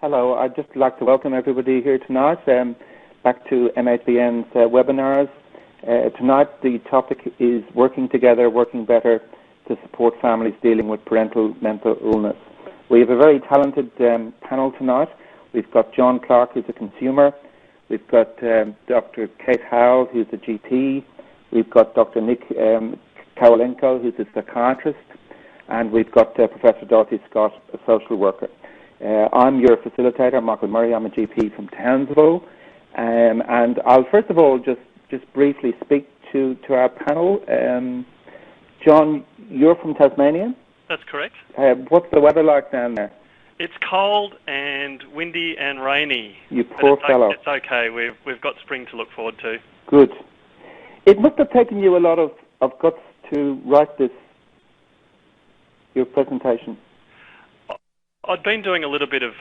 Hello, I'd just like to welcome everybody here tonight, back to MHBN's webinars. Tonight the topic is working together, working better to support families dealing with parental mental illness. We have a very talented panel tonight. We've got John Clark, who's a consumer. We've got Dr. Kate Howell, who's a GP. We've got Dr. Nick Karolenko, who's a psychiatrist. And we've got Professor Dorothy Scott, a social worker. I'm your facilitator, Michael Murray. I'm a GP from Townsville. And I'll first of all just briefly speak to our panel. John, you're from Tasmania? That's correct. What's the weather like down there? It's cold and windy and rainy. You poor fellow. It's okay. We've got spring to look forward to. Good. It must have taken you a lot of guts to write your presentation. I'd been doing a little bit of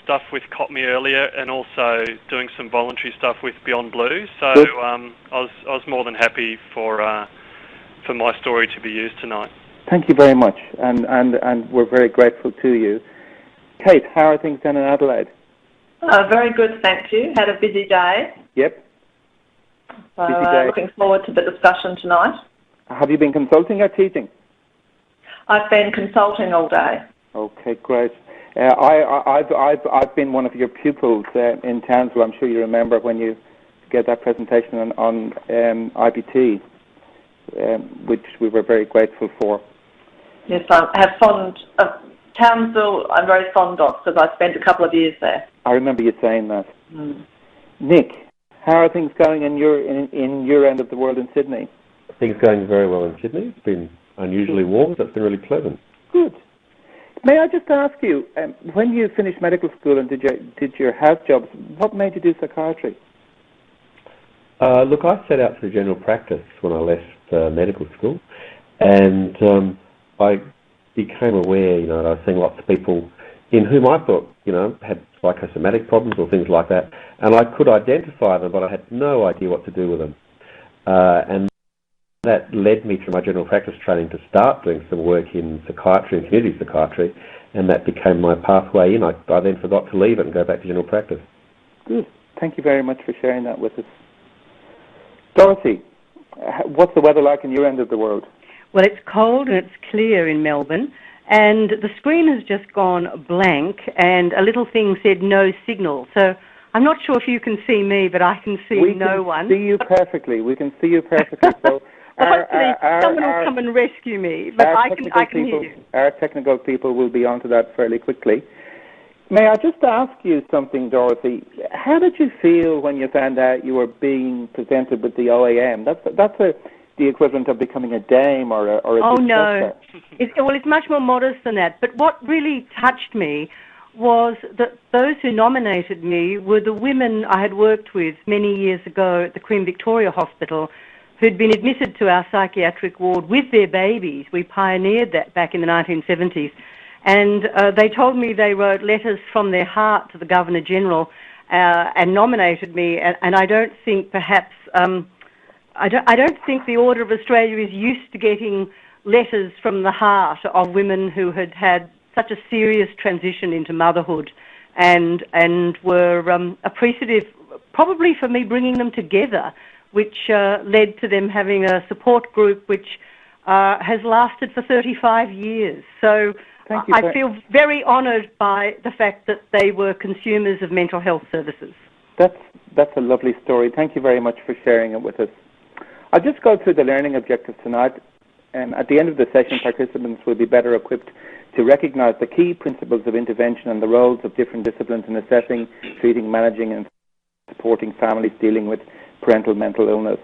stuff with COPME earlier, and also doing some voluntary stuff with Beyond Blue. So I was more than happy for my story to be used tonight. Thank you very much, and we're very grateful to you. Kate, how are things down in Adelaide? Very good, thank you. Had a busy day. Yep. So busy day. Looking forward to the discussion tonight. Have you been consulting or teaching? I've been consulting all day. Okay, great. I've been one of your pupils in Townsville. I'm sure you remember when you gave that presentation on IBT, which we were very grateful for. Yes, I have Townsville I'm very fond of because I spent a couple of years there. I remember you saying that. Nick, how are things going in your end of the world in Sydney? Things going very well in Sydney. It's been unusually warm, so it's been really pleasant. Good. May I just ask you, when you finished medical school and did your health jobs, what made you do psychiatry? Look, I set out for general practice when I left medical school, and I became aware, that I was seeing lots of people in whom I thought, had psychosomatic problems or things like that, and I could identify them, but I had no idea what to do with them. And that led me through my general practice training to start doing some work in psychiatry and community psychiatry, and that became my pathway in. I then forgot to leave it and go back to general practice. Good. Thank you very much for sharing that with us. Dorothy, what's the weather like in your end of the world? Well, it's cold and it's clear in Melbourne, and the screen has just gone blank, and a little thing said no signal. So I'm not sure if you can see me, but I can see no one. We can see you perfectly. We can see you perfectly. So hopefully someone will come and rescue me, but I can hear you. Our technical people will be onto that fairly quickly. May I just ask you something, Dorothy? How did you feel when you found out you were being presented with the OAM? That's the equivalent of becoming a dame or a Oh, no. It's much more modest than that. But what really touched me was that those who nominated me were the women I had worked with many years ago at the Queen Victoria Hospital, who'd been admitted to our psychiatric ward with their babies. We pioneered that back in the 1970s. And they told me they wrote letters from their heart to the Governor-General and nominated me. And I don't think perhaps, I don't think the Order of Australia is used to getting letters from the heart of women who had had such a serious transition into motherhood and were appreciative probably for me bringing them together, which led to them having a support group which has lasted for 35 years. So I feel very honoured by the fact that they were consumers of mental health services. That's a lovely story. Thank you very much for sharing it with us. I'll just go through the learning objectives tonight. At the end of the session, participants will be better equipped to recognise the key principles of intervention and the roles of different disciplines in assessing, treating, managing and supporting families dealing with parental mental illness.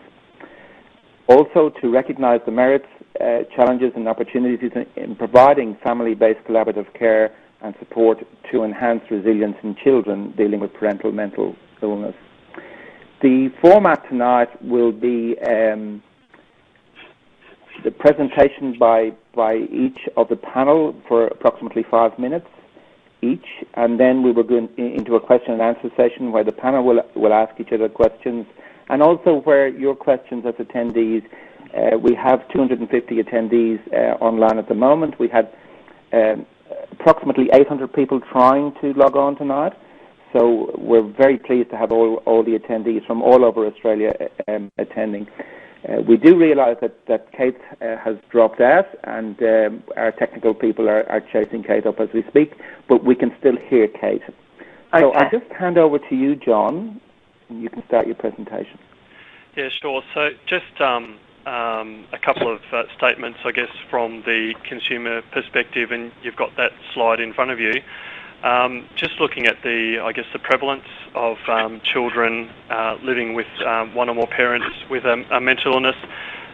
Also, to recognise the merits, challenges and opportunities in providing family-based collaborative care and support to enhance resilience in children dealing with parental mental illness. The format tonight will be the presentation by each of the panel for approximately 5 minutes each, and then we will go into a question and answer session where the panel will ask each other questions, and also where your questions as attendees, we have 250 attendees online at the moment. We had approximately 800 people trying to log on tonight. So we're very pleased to have all the attendees from all over Australia attending. We do realise that Kate has dropped out, and our technical people are chasing Kate up as we speak, but we can still hear Kate. Okay. So I'll just hand over to you, John, and you can start your presentation. Yeah, sure. So just a couple of statements, I guess, from the consumer perspective, and you've got that slide in front of you. Just looking at the prevalence of children living with one or more parents with a mental illness.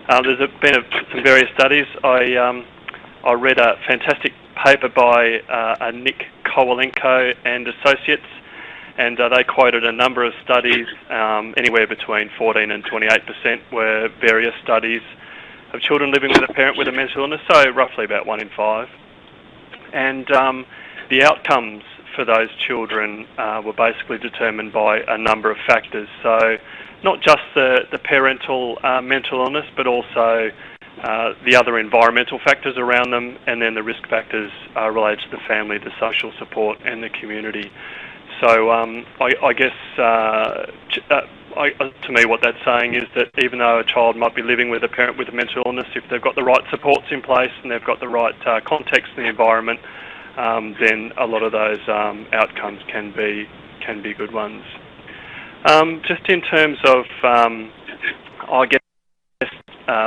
There's been some various studies. I read a fantastic paper by Nick Kowalenko and Associates, and they quoted a number of studies, anywhere between 14 and 28% were various studies of children living with a parent with a mental illness, so roughly about 1 in 5. And the outcomes for those children were basically determined by a number of factors. So not just the parental mental illness, but also the other environmental factors around them, and then the risk factors related to the family, the social support, and the community. So I guess to me what that's saying is that even though a child might be living with a parent with a mental illness, if they've got the right supports in place and they've got the right context in the environment, then a lot of those outcomes can be good ones. Just in terms of, I guess,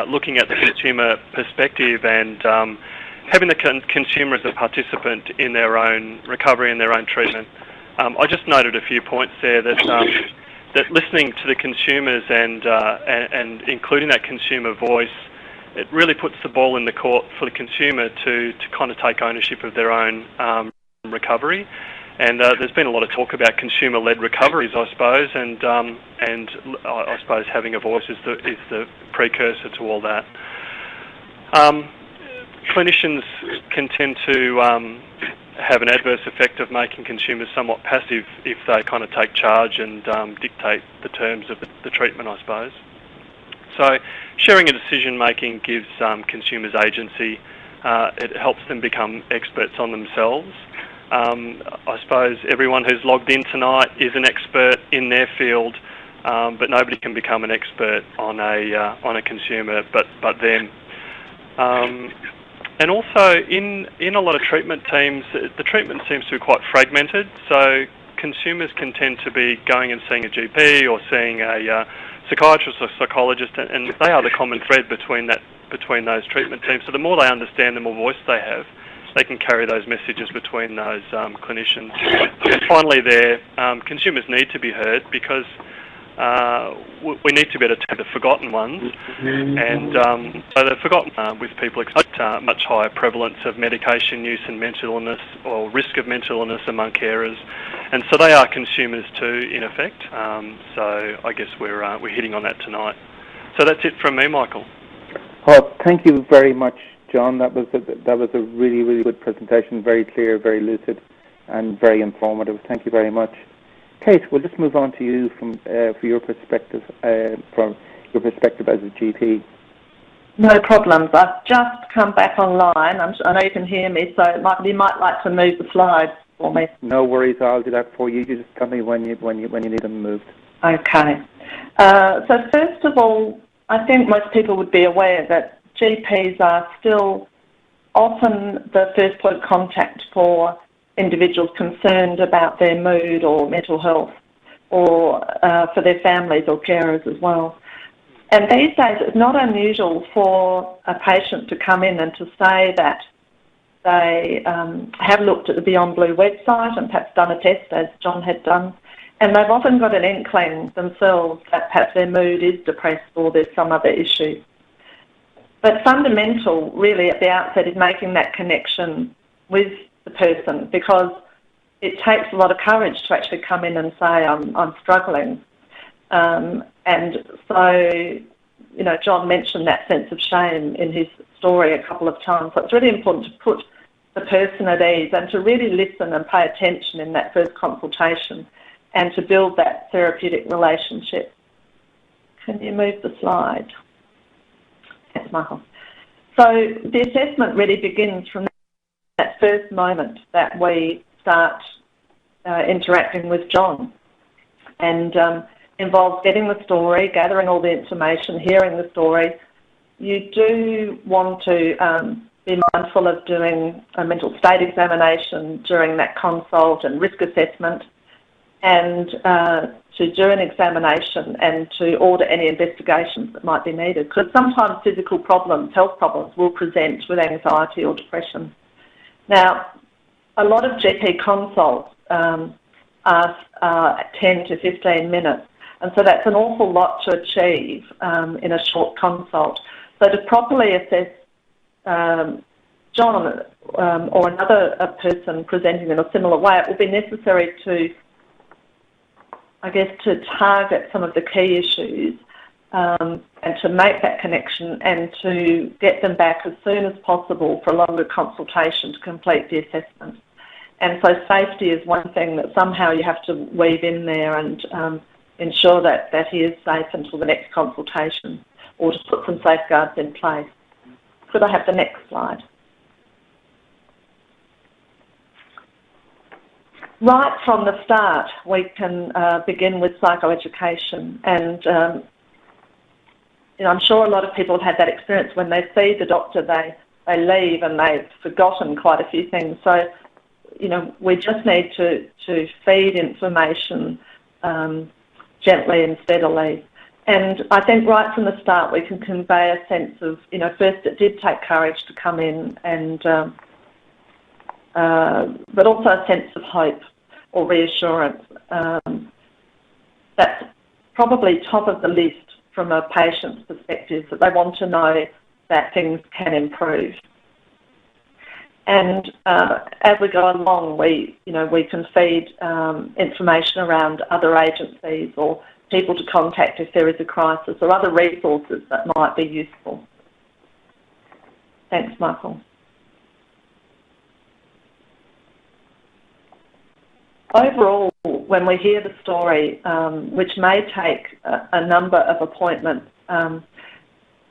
looking at the consumer perspective and having the consumer as a participant in their own recovery and their own treatment, I just noted a few points there that listening to the consumers and including that consumer voice, it really puts the ball in the court for the consumer to kind of take ownership of their own recovery. And there's been a lot of talk about consumer-led recoveries, I suppose, and I suppose having a voice is the precursor to all that. Clinicians can tend to have an adverse effect of making consumers somewhat passive if they kind of take charge and dictate the terms of the treatment, I suppose. So sharing a decision-making gives consumers agency. It helps them become experts on themselves. I suppose everyone who's logged in tonight is an expert in their field, but nobody can become an expert on a consumer but them. And also in a lot of treatment teams, the treatment seems to be quite fragmented. So consumers can tend to be going and seeing a GP or seeing a psychiatrist or psychologist, and they are the common thread between those treatment teams. So the more they understand, the more voice they have, they can carry those messages between those clinicians. And finally, consumers need to be heard because we need to be able to take the forgotten ones, and so the forgotten with people expect much higher prevalence of medication use and mental illness or risk of mental illness among carers, and so they are consumers too, in effect. So I guess we're hitting on that tonight. So that's it from me, Michael. Oh, thank you very much, John. That was a really, really good presentation, very clear, very lucid, and very informative. Thank you very much. Kate, we'll just move on to you for your perspective, from your perspective as a GP. No problems. I've just come back online. I know you can hear me, so you might like to move the slides for me. No worries, I'll do that for you. You just tell me when you need them moved. Okay. So first of all, I think most people would be aware that GPs are still often the first point of contact for individuals concerned about their mood or mental health, or for their families or carers as well. And these days it's not unusual for a patient to come in and to say that they have looked at the Beyond Blue website and perhaps done a test, as John had done, and they've often got an inkling themselves that perhaps their mood is depressed or there's some other issue. But fundamental, really, at the outset is making that connection with the person, because it takes a lot of courage to actually come in and say, I'm struggling. And so, John mentioned that sense of shame in his story a couple of times. So it's really important to put the person at ease and to really listen and pay attention in that first consultation and to build that therapeutic relationship. Can you move the slide? Thanks, Michael. So the assessment really begins from that first moment that we start interacting with John, and involves getting the story, gathering all the information, hearing the story. You do want to be mindful of doing a mental state examination during that consult and risk assessment, and to do an examination and to order any investigations that might be needed, because sometimes physical problems, health problems, will present with anxiety or depression. Now, a lot of GP consults are 10 to 15 minutes, and so that's an awful lot to achieve in a short consult. So to properly assess John or another person presenting in a similar way, it will be necessary to, I guess, to target some of the key issues and to make that connection and to get them back as soon as possible for a longer consultation to complete the assessment. And so safety is one thing that somehow you have to weave in there and ensure that he is safe until the next consultation, or to put some safeguards in place. Could I have the next slide? Right from the start, we can begin with psychoeducation, and I'm sure a lot of people have had that experience. When they see the doctor, they leave and they've forgotten quite a few things. So, we just need to feed information gently and steadily. And I think right from the start we can convey a sense of, first it did take courage to come in, and but also a sense of hope or reassurance. That's probably top of the list from a patient's perspective, that they want to know that things can improve. And as we go along, we can feed information around other agencies or people to contact if there is a crisis, or other resources that might be useful. Thanks, Michael. Overall, when we hear the story, which may take a number of appointments,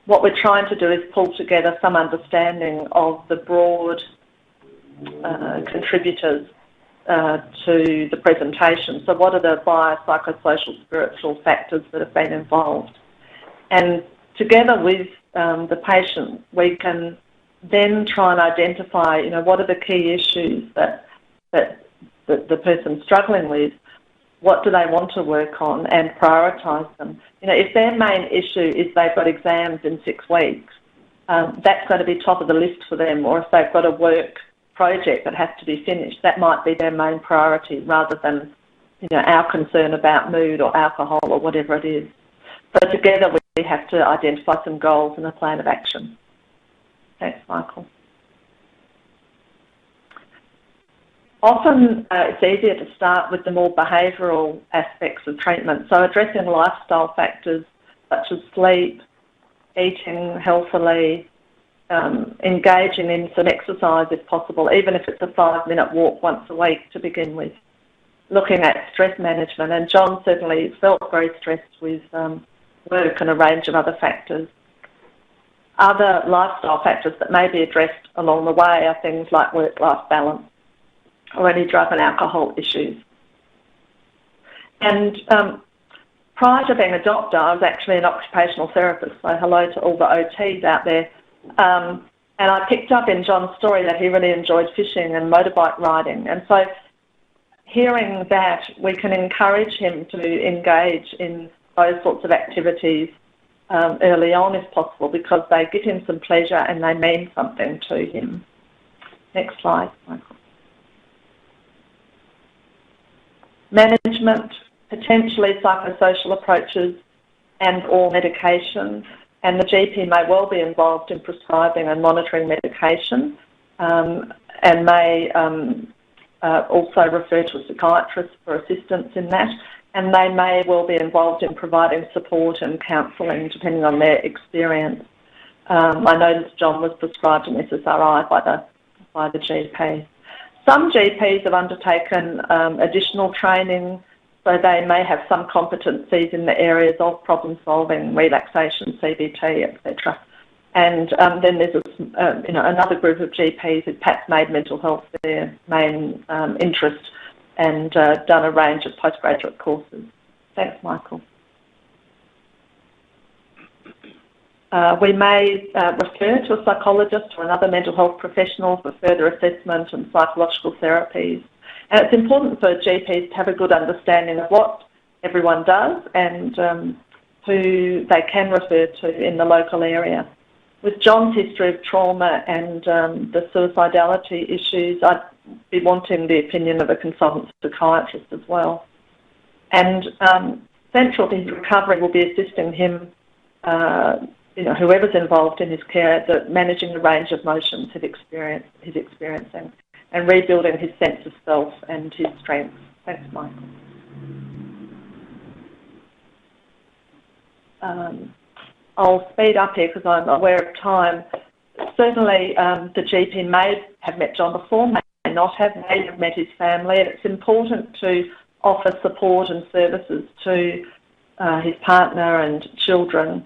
what we're trying to do is pull together some understanding of the broad contributors to the presentation. So what are the biopsychosocial, spiritual factors that have been involved? And together with the patient, we can then try and identify, what are the key issues that the person's struggling with, what do they want to work on, and prioritise them. If their main issue is they've got exams in 6 weeks, that's going to be top of the list for them, or if they've got a work project that has to be finished, that might be their main priority, rather than our concern about mood or alcohol or whatever it is. So together we have to identify some goals and a plan of action. Thanks, Michael. Often it's easier to start with the more behavioural aspects of treatment, so addressing lifestyle factors such as sleep, eating healthily, engaging in some exercise if possible, even if it's a 5-minute walk once a week to begin with. Looking at stress management, and John certainly felt very stressed with work and a range of other factors. Other lifestyle factors that may be addressed along the way are things like work-life balance or any drug and alcohol issues. And prior to being a doctor, I was actually an occupational therapist, so hello to all the OTs out there. And I picked up in John's story that he really enjoyed fishing and motorbike riding. And so hearing that, we can encourage him to engage in those sorts of activities early on if possible, because they give him some pleasure and they mean something to him. Next slide, Michael. Management, potentially psychosocial approaches and or medication, and the GP may well be involved in prescribing and monitoring medication, and may also refer to a psychiatrist for assistance in that, and they may well be involved in providing support and counselling depending on their experience. I noticed John was prescribed an SSRI by the GP. Some GPs have undertaken additional training, so they may have some competencies in the areas of problem solving, relaxation, CBT, etc. And then there's another group of GPs who've perhaps made mental health their main interest and done a range of postgraduate courses. Thanks, Michael. We may refer to a psychologist or another mental health professional for further assessment and psychological therapies. And it's important for GPs to have a good understanding of what everyone does and who they can refer to in the local area. With John's history of trauma and the suicidality issues, I'd be wanting the opinion of a consultant psychiatrist as well. And central to his recovery will be assisting him, whoever's involved in his care, managing the range of emotions he's experiencing and rebuilding his sense of self and his strengths. Thanks, Michael. I'll speed up here because I'm aware of time. Certainly, the GP may have met John before, may not have, may have met his family, and it's important to offer support and services to his partner and children.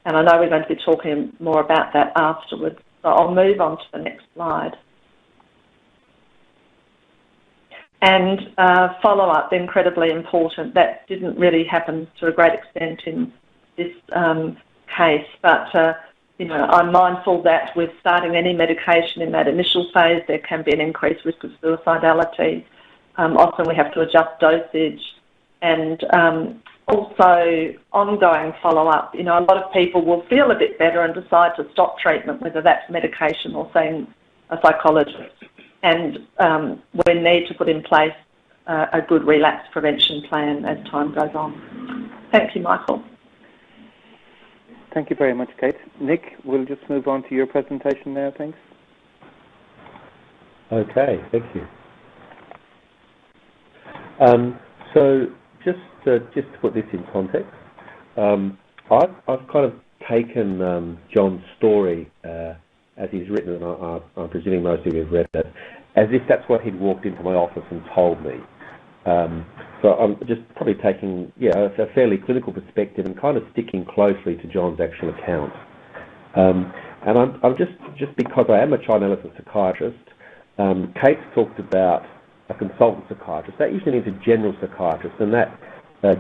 And I know we're going to be talking more about that afterwards, so I'll move on to the next slide. And follow-up, incredibly important. That didn't really happen to a great extent in this case, but I'm mindful that with starting any medication in that initial phase, there can be an increased risk of suicidality. Often we have to adjust dosage, and also ongoing follow-up. A lot of people will feel a bit better and decide to stop treatment, whether that's medication or seeing a psychologist. And we need to put in place a good relapse prevention plan as time goes on. Thank you, Michael. Thank you very much, Kate. Nick, we'll just move on to your presentation now, thanks. Okay, thank you. So just to put this in context, I've kind of taken John's story as he's written, and I'm presuming most of you have read it, as if that's what he'd walked into my office and told me. So I'm just probably taking a fairly clinical perspective and kind of sticking closely to John's actual account. And I'm just because I am a child analyst psychiatrist, Kate's talked about a consultant psychiatrist. That usually means a general psychiatrist, and that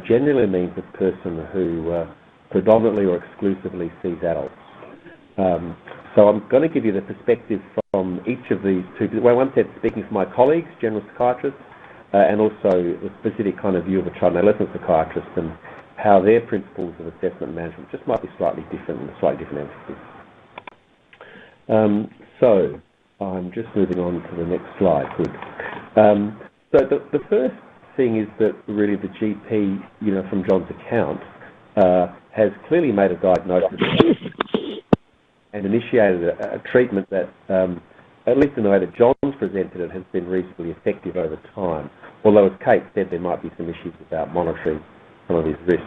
generally means a person who predominantly or exclusively sees adults. So I'm going to give you the perspective from each of these two. Well, one said speaking for my colleagues, general psychiatrists, and also a specific kind of view of a child and adolescent psychiatrist and how their principles of assessment and management just might be slightly different and a slightly different emphasis. So I'm just moving on to the next slide. Good. So the first thing is that really the GP, from John's account, has clearly made a diagnosis and initiated a treatment that, at least in the way that John's presented it, has been reasonably effective over time. Although, as Kate said, there might be some issues about monitoring some of his risks.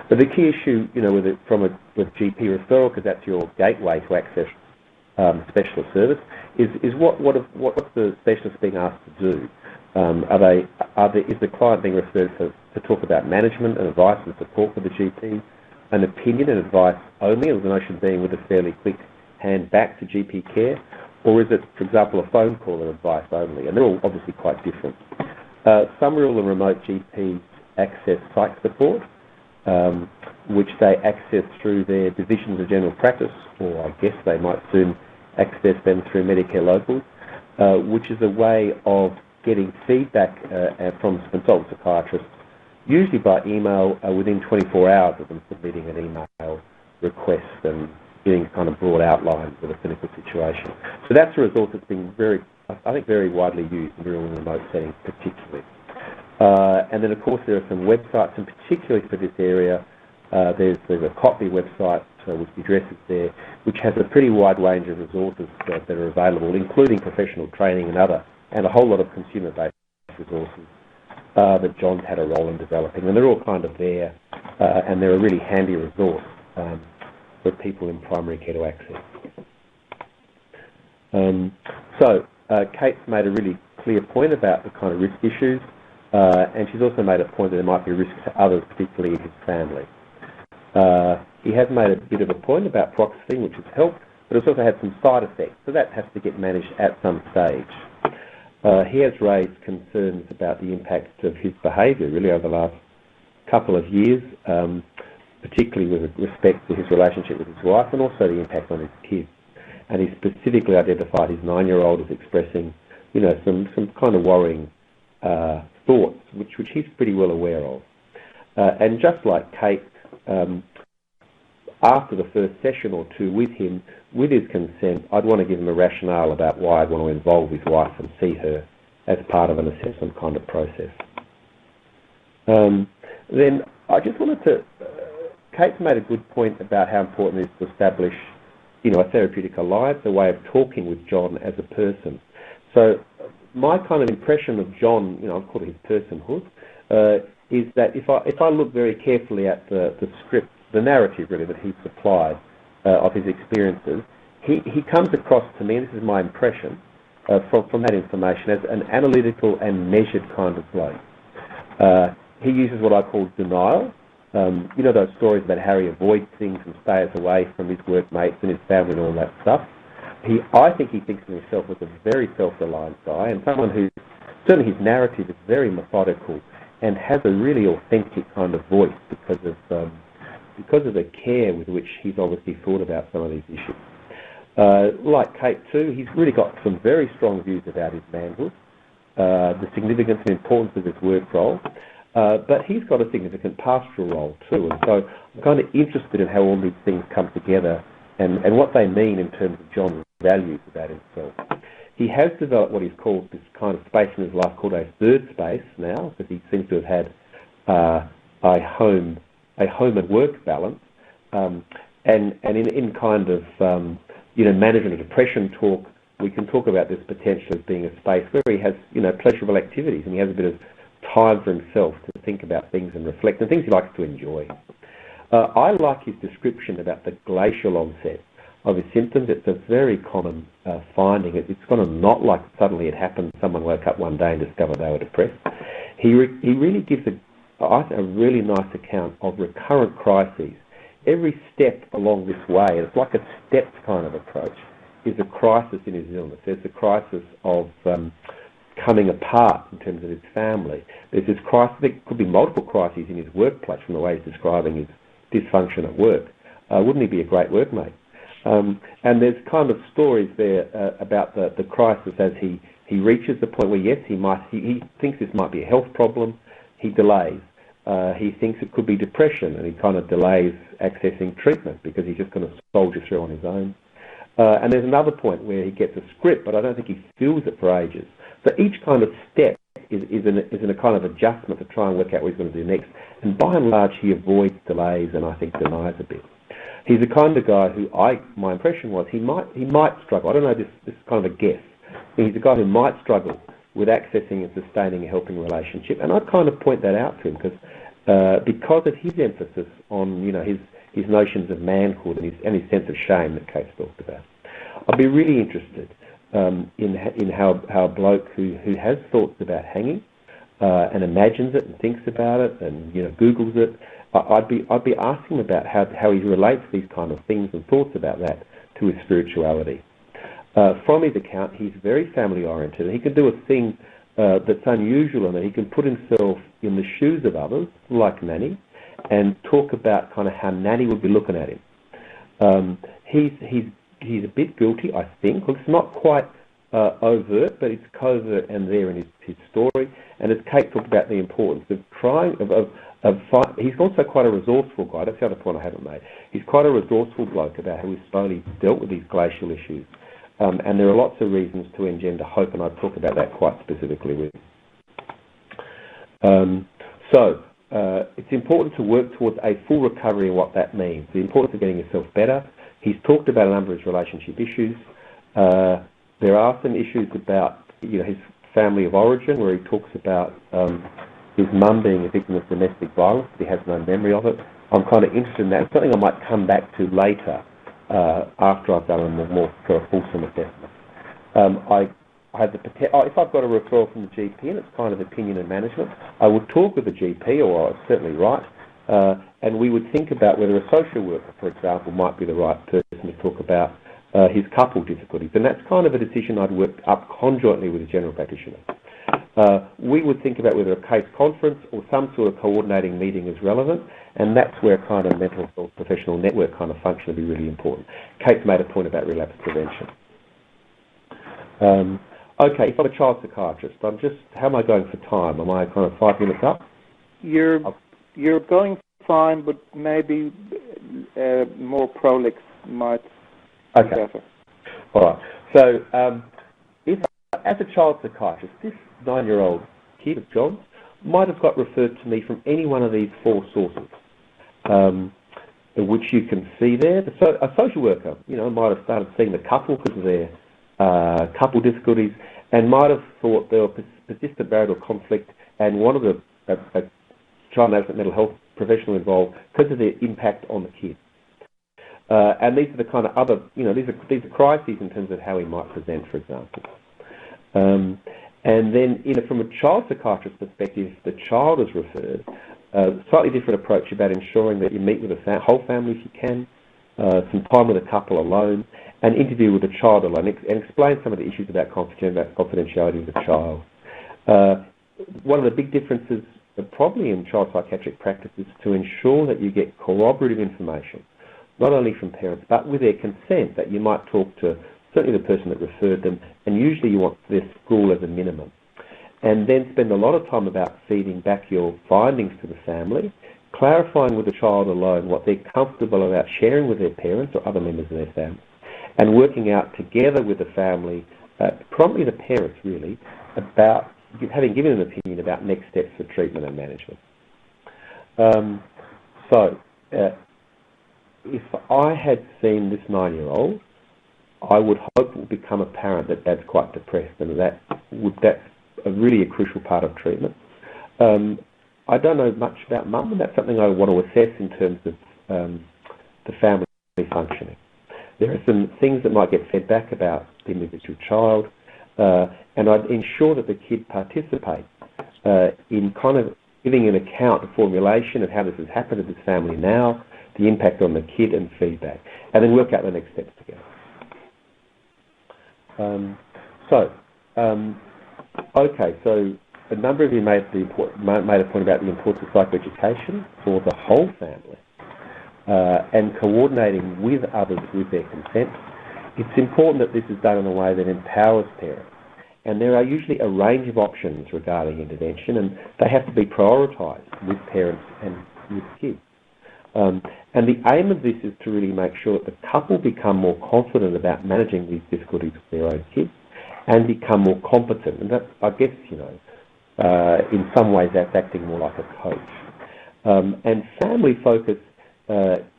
But the key issue, with GP referral, because that's your gateway to access specialist service, is what's the specialist being asked to do? Is the client being referred to talk about management and advice and support for the GP, an opinion and advice only, or the notion being with a fairly quick hand back to GP care, or is it, for example, a phone call and advice only? And they're all obviously quite different. Some rural and remote GPs access psych support, which they access through their divisions of general practice, or I guess they might soon access them through Medicare Locals, which is a way of getting feedback from consultant psychiatrists, usually by email within 24 hours of them submitting an email request and giving kind of broad outlines of the clinical situation. So that's a resource that's been very widely used in rural and remote settings particularly. And then of course there are some websites, and particularly for this area, there's a Cotley website, which the address is there, which has a pretty wide range of resources that are available, including professional training and a whole lot of consumer-based resources that John's had a role in developing. And they're all kind of there, and they're a really handy resource for people in primary care to access. So Kate's made a really clear point about the kind of risk issues, and she's also made a point that there might be risk to others, particularly in his family. He has made a bit of a point about proxying, which has helped, but it's also had some side effects, so that has to get managed at some stage. He has raised concerns about the impact of his behaviour, really, over the last couple of years, particularly with respect to his relationship with his wife and also the impact on his kids. And he specifically identified his 9-year-old as expressing, some kind of worrying thoughts, which he's pretty well aware of. And just like Kate, after the first session or two with him, with his consent, I'd want to give him a rationale about why I'd want to involve his wife and see her as part of an assessment kind of process. Then I just wanted to... Kate's made a good point about how important it is to establish, a therapeutic alliance, a way of talking with John as a person. So my kind of impression of John, I've called it his personhood, is that if I look very carefully at the script, the narrative really that he supplied of his experiences, he comes across to me, and this is my impression from that information, as an analytical and measured kind of bloke. He uses what I call denial. Those stories about how he avoids things and stays away from his workmates and his family and all that stuff. I think he thinks of himself as a very self-reliant guy, and someone who, certainly his narrative is very methodical and has a really authentic kind of voice because of the care with which he's obviously thought about some of these issues. Like Kate too, he's really got some very strong views about his manhood, the significance and importance of his work role, but he's got a significant pastoral role too, and so I'm kind of interested in how all these things come together and what they mean in terms of John's values about himself. He has developed what he's called this kind of space in his life called a third space now, because he seems to have had a home and work balance, and in kind of management of depression talk, we can talk about this potential as being a space where he has pleasurable activities and he has a bit of time for himself to think about things and reflect, and things he likes to enjoy. I like his description about the glacial onset of his symptoms. It's a very common finding. It's kind of not like suddenly it happened, someone woke up one day and discovered they were depressed. He really gives a really nice account of recurrent crises. Every step along this way, it's like a stepped kind of approach, is a crisis in his illness. There's a crisis of coming apart in terms of his family. There's this crisis, there could be multiple crises in his workplace from the way he's describing his dysfunction at work. Wouldn't he be a great workmate? And there's kind of stories there about the crisis as he reaches the point where, yes, he thinks this might be a health problem. He delays. He thinks it could be depression, and he kind of delays accessing treatment because he's just going to soldier through on his own. And there's another point where he gets a script, but I don't think he feels it for ages. So each kind of step is in a kind of adjustment to try and work out what he's going to do next. And by and large, he avoids delays and I think denies a bit. He's the kind of guy who my impression was he might struggle. I don't know, this is kind of a guess. He's a guy who might struggle with accessing and sustaining a helping relationship, and I'd kind of point that out to him because of his emphasis on his notions of manhood and his sense of shame that Kate talked about. I'd be really interested in how a bloke who has thoughts about hanging and imagines it and thinks about it and Googles it. I'd be asking about how he relates these kind of things and thoughts about that to his spirituality. From his account, he's very family-oriented. He can do a thing that's unusual in that he can put himself in the shoes of others, like Nanny, and talk about kind of how Nanny would be looking at him. He's a bit guilty, I think. Well, it's not quite overt, but it's covert and there in his story. And as Kate talked about the importance of trying, he's also quite a resourceful guy. That's the other point I haven't made. He's quite a resourceful bloke about how he's slowly dealt with these glacial issues. And there are lots of reasons to engender hope, and I'll talk about that quite specifically with him. It's important to work towards a full recovery and what that means, the importance of getting yourself better. He's talked about a number of his relationship issues. There are some issues about his family of origin, where he talks about his mum being a victim of domestic violence, but he has no memory of it. I'm kind of interested in that. It's something I might come back to later after I've done a more sort of fulsome assessment. If I've got a referral from the GP and it's kind of opinion and management, I would talk with the GP, or I certainly write, and we would think about whether a social worker, for example, might be the right person to talk about his couple difficulties. And that's kind of a decision I'd work up conjointly with a general practitioner. We would think about whether a case conference or some sort of coordinating meeting is relevant, and that's where kind of mental health professional network kind of function would be really important. Kate's made a point about relapse prevention. Okay, if I'm a child psychiatrist, how am I going for time? Am I kind of 5 minutes up? You're going fine, but maybe more prolix might be better. All right. So if, as a child psychiatrist, this 9-year-old kid of John's might have got referred to me from any one of these 4 sources, which you can see there. A social worker, might have started seeing the couple because of their couple difficulties, and might have thought there were persistent marital conflict and wanted a child management mental health professional involved because of their impact on the kid. And these are the kind of other, these are crises in terms of how he might present, for example. And then, from a child psychiatrist perspective, the child is referred. Slightly different approach about ensuring that you meet with the whole family if you can, some time with a couple alone, and interview with the child alone, and explain some of the issues about confidentiality with the child. One of the big differences, probably in child psychiatric practice, is to ensure that you get corroborative information, not only from parents, but with their consent, that you might talk to certainly the person that referred them, and usually you want their school as a minimum. And then spend a lot of time about feeding back your findings to the family, clarifying with the child alone what they're comfortable about sharing with their parents or other members of their family, and working out together with the family, probably the parents really, about having given an opinion about next steps for treatment and management. If I had seen this 9-year-old, I would hope it would become apparent that Dad's quite depressed, and that's really a crucial part of treatment. I don't know much about Mum, and that's something I want to assess in terms of the family functioning. There are some things that might get fed back about the individual child, and I'd ensure that the kid participates in kind of giving an account, a formulation of how this has happened to this family now, the impact on the kid, and feedback, and then work out the next steps together. So a number of you made a point about the importance of psychoeducation for the whole family and coordinating with others with their consent. It's important that this is done in a way that empowers parents. And there are usually a range of options regarding intervention, and they have to be prioritised with parents and with kids. And the aim of this is to really make sure that the couple become more confident about managing these difficulties with their own kids and become more competent. And that, I guess, in some ways that's acting more like a coach. And family focus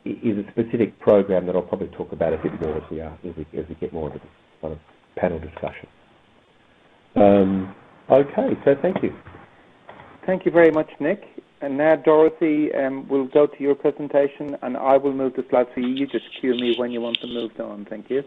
is a specific program that I'll probably talk about a bit more as we get more into this kind of panel discussion. Okay, so thank you. Thank you very much, Nick. And now, Dorothy, we'll go to your presentation, and I will move the slides for you. You just cue me when you want to move on. Thank you.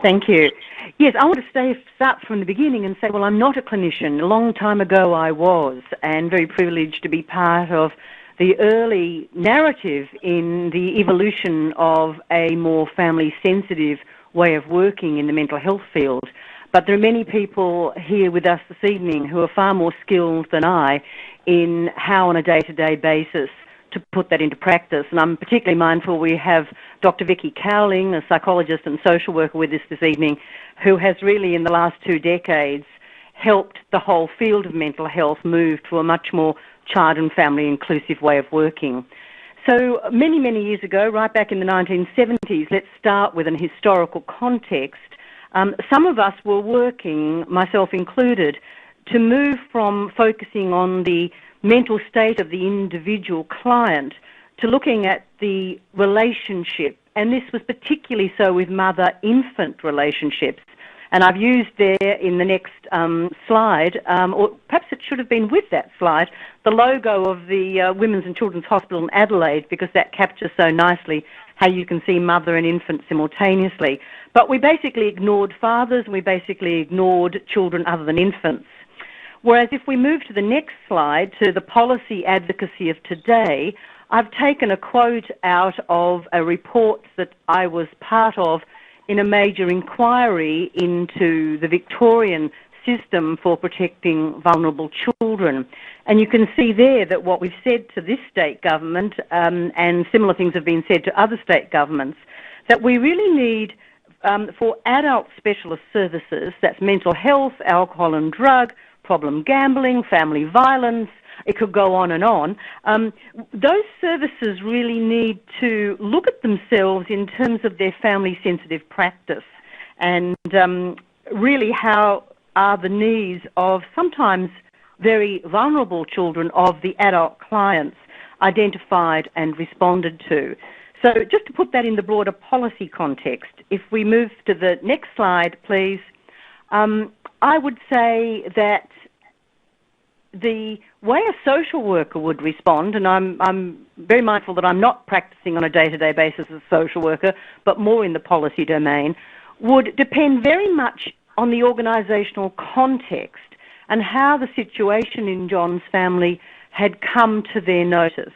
Thank you. Yes, I want to start from the beginning and say, well, I'm not a clinician. A long time ago I was, and very privileged to be part of the early narrative in the evolution of a more family-sensitive way of working in the mental health field. But there are many people here with us this evening who are far more skilled than I in how on a day-to-day basis to put that into practice. And I'm particularly mindful we have Dr. Vicky Cowling, a psychologist and social worker with us this evening, who has really in the last 2 decades helped the whole field of mental health move to a much more child and family inclusive way of working. So many, many years ago, right back in the 1970s, let's start with an historical context. Some of us were working, myself included, to move from focusing on the mental state of the individual client to looking at the relationship, and this was particularly so with mother-infant relationships. And I've used there in the next slide, or perhaps it should have been with that slide, the logo of the Women's and Children's Hospital in Adelaide, because that captures so nicely how you can see mother and infant simultaneously. But we basically ignored fathers, and we basically ignored children other than infants. Whereas if we move to the next slide, to the policy advocacy of today, I've taken a quote out of a report that I was part of in a major inquiry into the Victorian system for protecting vulnerable children. And you can see there that what we've said to this state government, and similar things have been said to other state governments, that we really need for adult specialist services, that's mental health, alcohol and drug, problem gambling, family violence, it could go on and on. Those services really need to look at themselves in terms of their family-sensitive practice and really how are the needs of sometimes very vulnerable children of the adult clients identified and responded to. So just to put that in the broader policy context, if we move to the next slide, please, I would say that the way a social worker would respond, and I'm very mindful that I'm not practicing on a day-to-day basis as a social worker, but more in the policy domain, would depend very much on the organisational context and how the situation in John's family had come to their notice.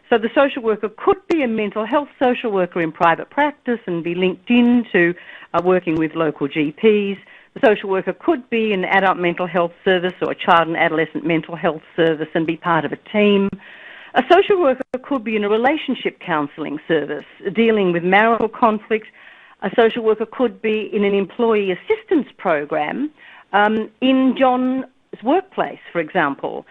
So the social worker could be a mental health social worker in private practice and be linked into working with local GPs. The social worker could be an adult mental health service or a child and adolescent mental health service and be part of a team. A social worker could be in a relationship counselling service dealing with marital conflict. A social worker could be in an employee assistance program in John's workplace, for example.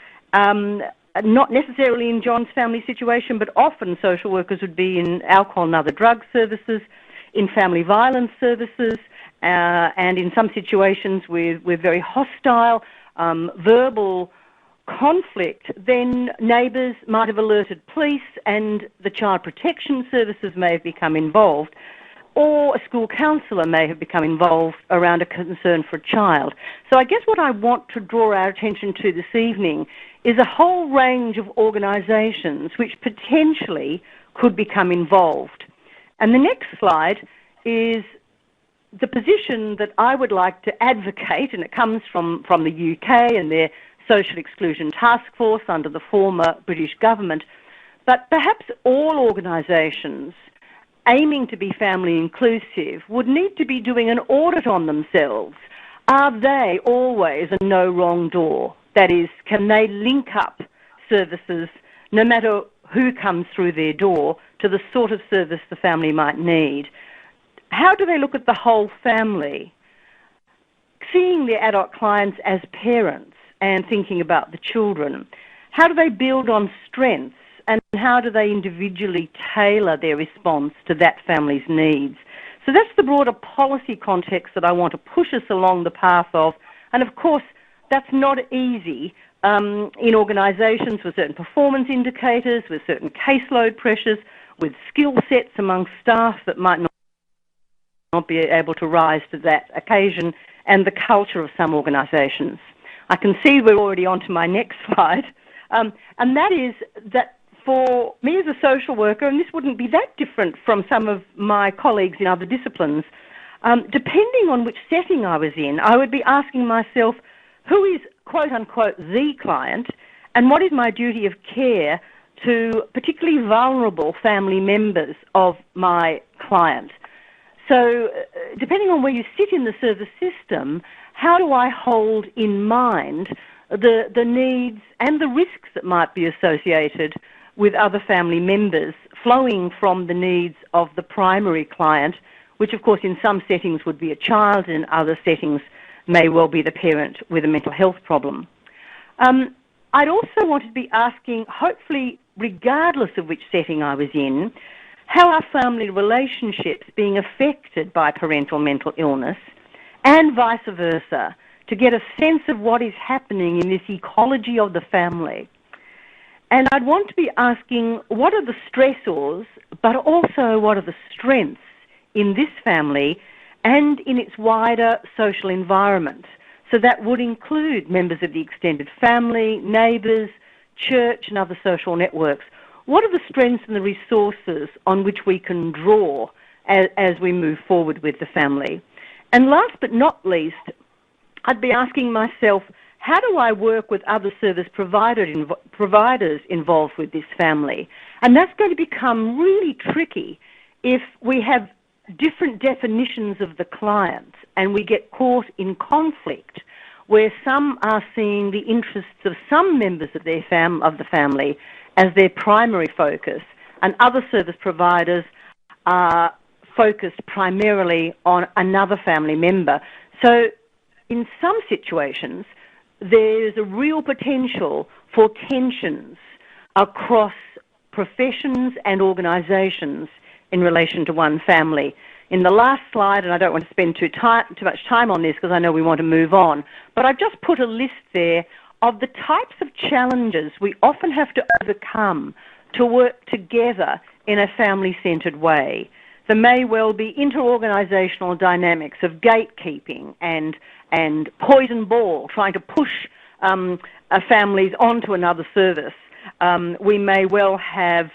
Not necessarily in John's family situation, but often social workers would be in alcohol and other drug services, in family violence services, and in some situations with very hostile verbal conflict, then neighbours might have alerted police and the child protection services may have become involved, or a school counsellor may have become involved around a concern for a child. So I guess what I want to draw our attention to this evening is a whole range of organisations which potentially could become involved. And the next slide is the position that I would like to advocate, and it comes from the UK and their Social Exclusion Task Force under the former British government, but perhaps all organisations aiming to be family inclusive would need to be doing an audit on themselves. Are they always a no wrong door? That is, can they link up services, no matter who comes through their door, to the sort of service the family might need? How do they look at the whole family? Seeing their adult clients as parents and thinking about the children. How do they build on strengths? And how do they individually tailor their response to that family's needs? So that's the broader policy context that I want to push us along the path of. And of course, that's not easy in organisations with certain performance indicators, with certain caseload pressures, with skill sets among staff that might not be able to rise to that occasion, and the culture of some organisations. I can see we're already on to my next slide. And that is that for me as a social worker, and this wouldn't be that different from some of my colleagues in other disciplines, depending on which setting I was in, I would be asking myself, who is, quote-unquote, the client, and what is my duty of care to particularly vulnerable family members of my client? So depending on where you sit in the service system, how do I hold in mind the needs and the risks that might be associated with other family members flowing from the needs of the primary client, which of course in some settings would be a child, in other settings may well be the parent with a mental health problem. I'd also want to be asking, hopefully regardless of which setting I was in, how are family relationships being affected by parental mental illness, and vice versa, to get a sense of what is happening in this ecology of the family. And I'd want to be asking, what are the stressors, but also what are the strengths in this family and in its wider social environment? So that would include members of the extended family, neighbours, church and other social networks. What are the strengths and the resources on which we can draw as we move forward with the family? And last but not least, I'd be asking myself, how do I work with other service providers involved with this family? And that's going to become really tricky if we have different definitions of the client, and we get caught in conflict where some are seeing the interests of some members of the family as their primary focus, and other service providers are focused primarily on another family member. So in some situations, there is a real potential for tensions across professions and organisations in relation to one family. In the last slide, and I don't want to spend too much time on this because I know we want to move on, but I've just put a list there of the types of challenges we often have to overcome to work together in a family-centred way. There may well be interorganisational dynamics of gatekeeping and poison ball, trying to push families onto another service. We may well have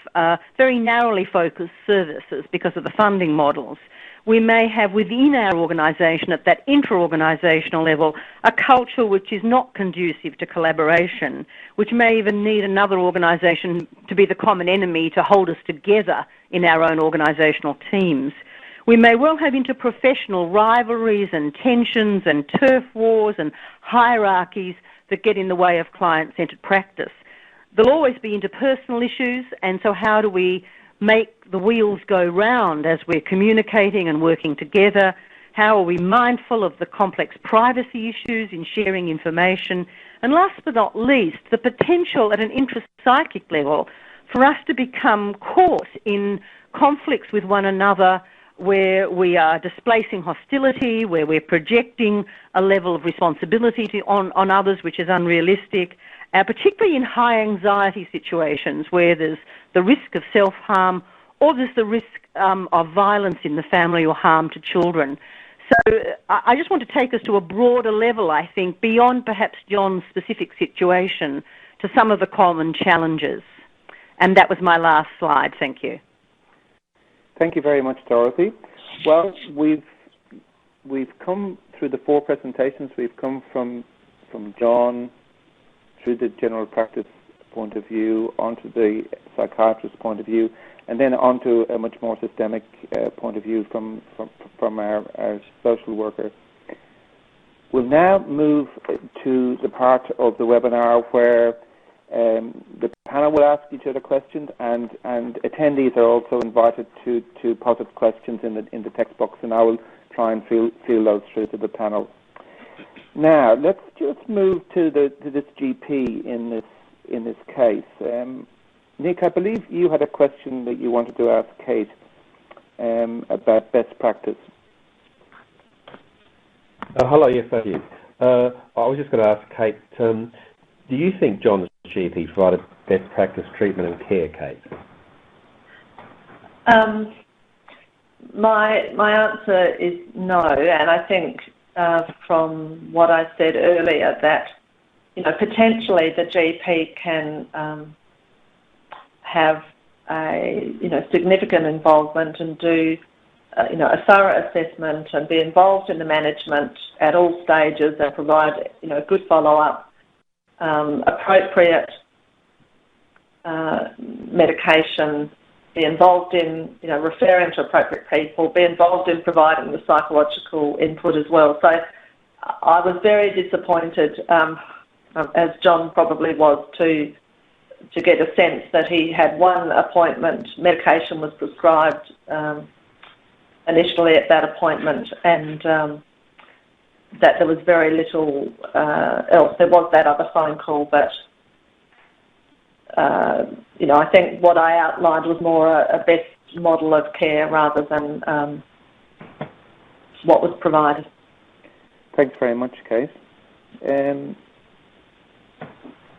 very narrowly focused services because of the funding models. We may have within our organisation, at that interorganisational level, a culture which is not conducive to collaboration, which may even need another organisation to be the common enemy to hold us together in our own organisational teams. We may well have interprofessional rivalries and tensions and turf wars and hierarchies that get in the way of client-centred practice. There'll always be interpersonal issues, and so how do we make the wheels go round as we're communicating and working together? How are we mindful of the complex privacy issues in sharing information? And last but not least, the potential at an intrapsychic level for us to become caught in conflicts with one another where we are displacing hostility, where we're projecting a level of responsibility on others which is unrealistic, particularly in high anxiety situations where there's the risk of self-harm or there's the risk of violence in the family or harm to children. So I just want to take us to a broader level, I think, beyond perhaps John's specific situation, to some of the common challenges. And that was my last slide. Thank you. Thank you very much, Dorothy. Well, we've come through the four presentations. We've come from John through the general practice point of view, onto the psychiatrist point of view, and then onto a much more systemic point of view from our social worker. We'll now move to the part of the webinar where the panel will ask each other questions, and attendees are also invited to posit questions in the text box, and I will try and field those through to the panel. Now, let's just move to this GP in this case. Nick, I believe you had a question that you wanted to ask Kate about best practice. Hello, yes, thank you. I was just going to ask Kate, do you think John's GP provided best practice treatment and care, Kate? My answer is no, and I think from what I said earlier that potentially the GP can have a significant involvement and do a thorough assessment and be involved in the management at all stages and provide good follow-up, appropriate medication, be involved in referring to appropriate people, be involved in providing the psychological input as well. So I was very disappointed, as John probably was, to get a sense that he had one appointment, medication was prescribed initially at that appointment, and that there was very little else. There was that other phone call, but I think what I outlined was more a best model of care rather than what was provided. Thanks very much, Kate.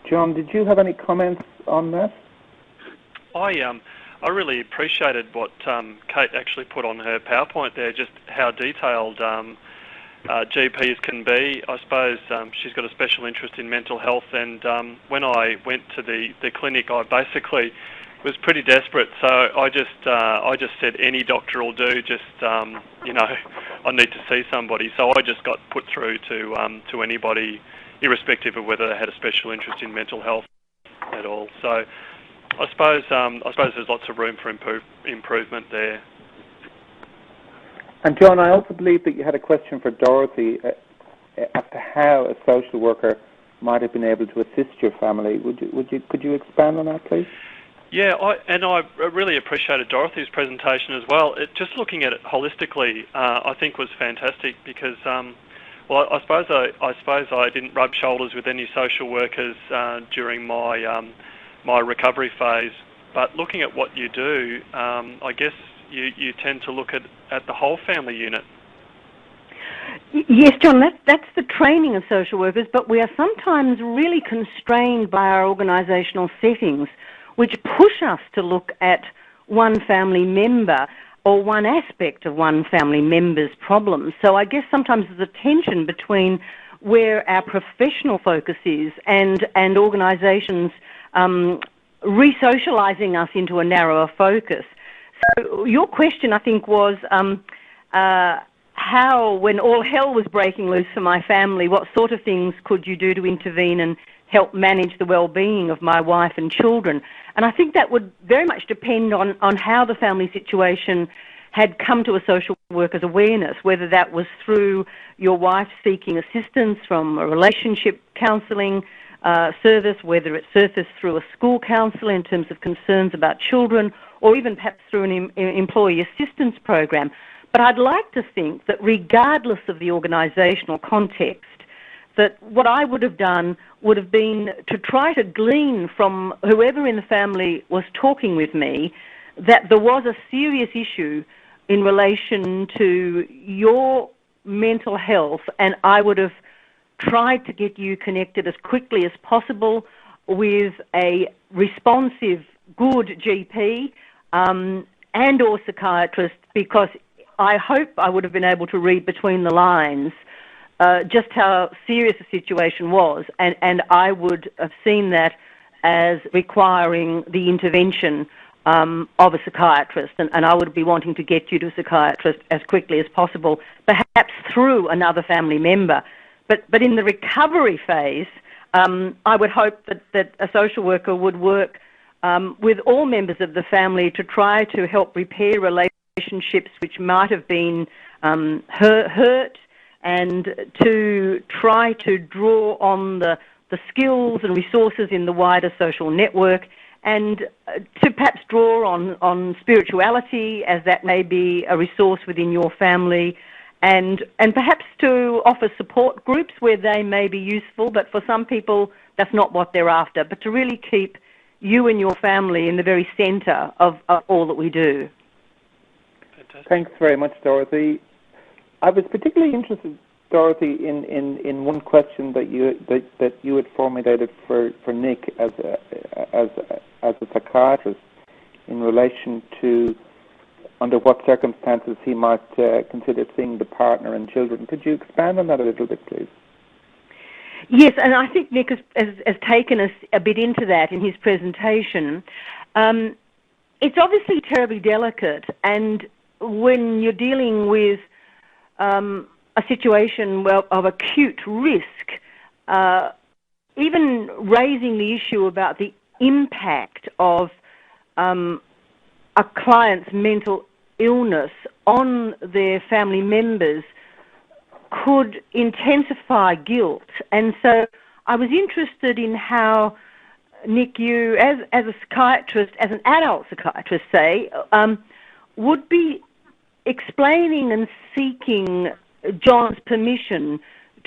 John, did you have any comments on that? I really appreciated what Kate actually put on her PowerPoint there, just how detailed GPs can be. I suppose she's got a special interest in mental health, and when I went to the clinic, I basically was pretty desperate. So I just said any doctor will do. Just I need to see somebody. So I just got put through to anybody, irrespective of whether they had a special interest in mental health at all. So I suppose there's lots of room for improvement there. And John, I also believe that you had a question for Dorothy as to how a social worker might have been able to assist your family. Could you expand on that, please? Yeah, I really appreciated Dorothy's presentation as well. Just looking at it holistically, I think was fantastic because, well, I suppose I didn't rub shoulders with any social workers during my my recovery phase. But looking at what you do, I guess you tend to look at the whole family unit. Yes, John, that's the training of social workers, but we are sometimes really constrained by our organisational settings, which push us to look at one family member or one aspect of one family member's problems. So I guess sometimes there's a tension between where our professional focus is and organisations re-socialising us into a narrower focus. So your question, I think, was how, when all hell was breaking loose for my family, what sort of things could you do to intervene and help manage the well-being of my wife and children? And I think that would very much depend on how the family situation had come to a social worker's awareness, whether that was through your wife seeking assistance from a relationship counselling service, whether it surfaced through a school counsellor in terms of concerns about children, or even perhaps through an employee assistance program. But I'd like to think that regardless of the organisational context, that what I would have done would have been to try to glean from whoever in the family was talking with me that there was a serious issue in relation to your mental health, and I would have tried to get you connected as quickly as possible with a responsive, good GP and or psychiatrist, because I hope I would have been able to read between the lines just how serious the situation was, and I would have seen that as requiring the intervention of a psychiatrist, and I would be wanting to get you to a psychiatrist as quickly as possible, perhaps through another family member. But in the recovery phase, I would hope that a social worker would work with all members of the family to try to help repair relationships which might have been hurt, and to try to draw on the skills and resources in the wider social network, and to perhaps draw on spirituality, as that may be a resource within your family, and perhaps to offer support groups where they may be useful, but for some people that's not what they're after, but to really keep you and your family in the very centre of all that we do. Fantastic. Thanks very much, Dorothy. I was particularly interested, Dorothy, in one question that you had formulated for Nick as a psychiatrist in relation to under what circumstances he might consider seeing the partner and children. Could you expand on that a little bit, please? Yes, and I think Nick has taken us a bit into that in his presentation. It's obviously terribly delicate, and when you're dealing with a situation of acute risk, even raising the issue about the impact of a client's mental illness on their family members could intensify guilt. And so I was interested in how, Nick, you, as a psychiatrist, as an adult psychiatrist, say, would be explaining and seeking John's permission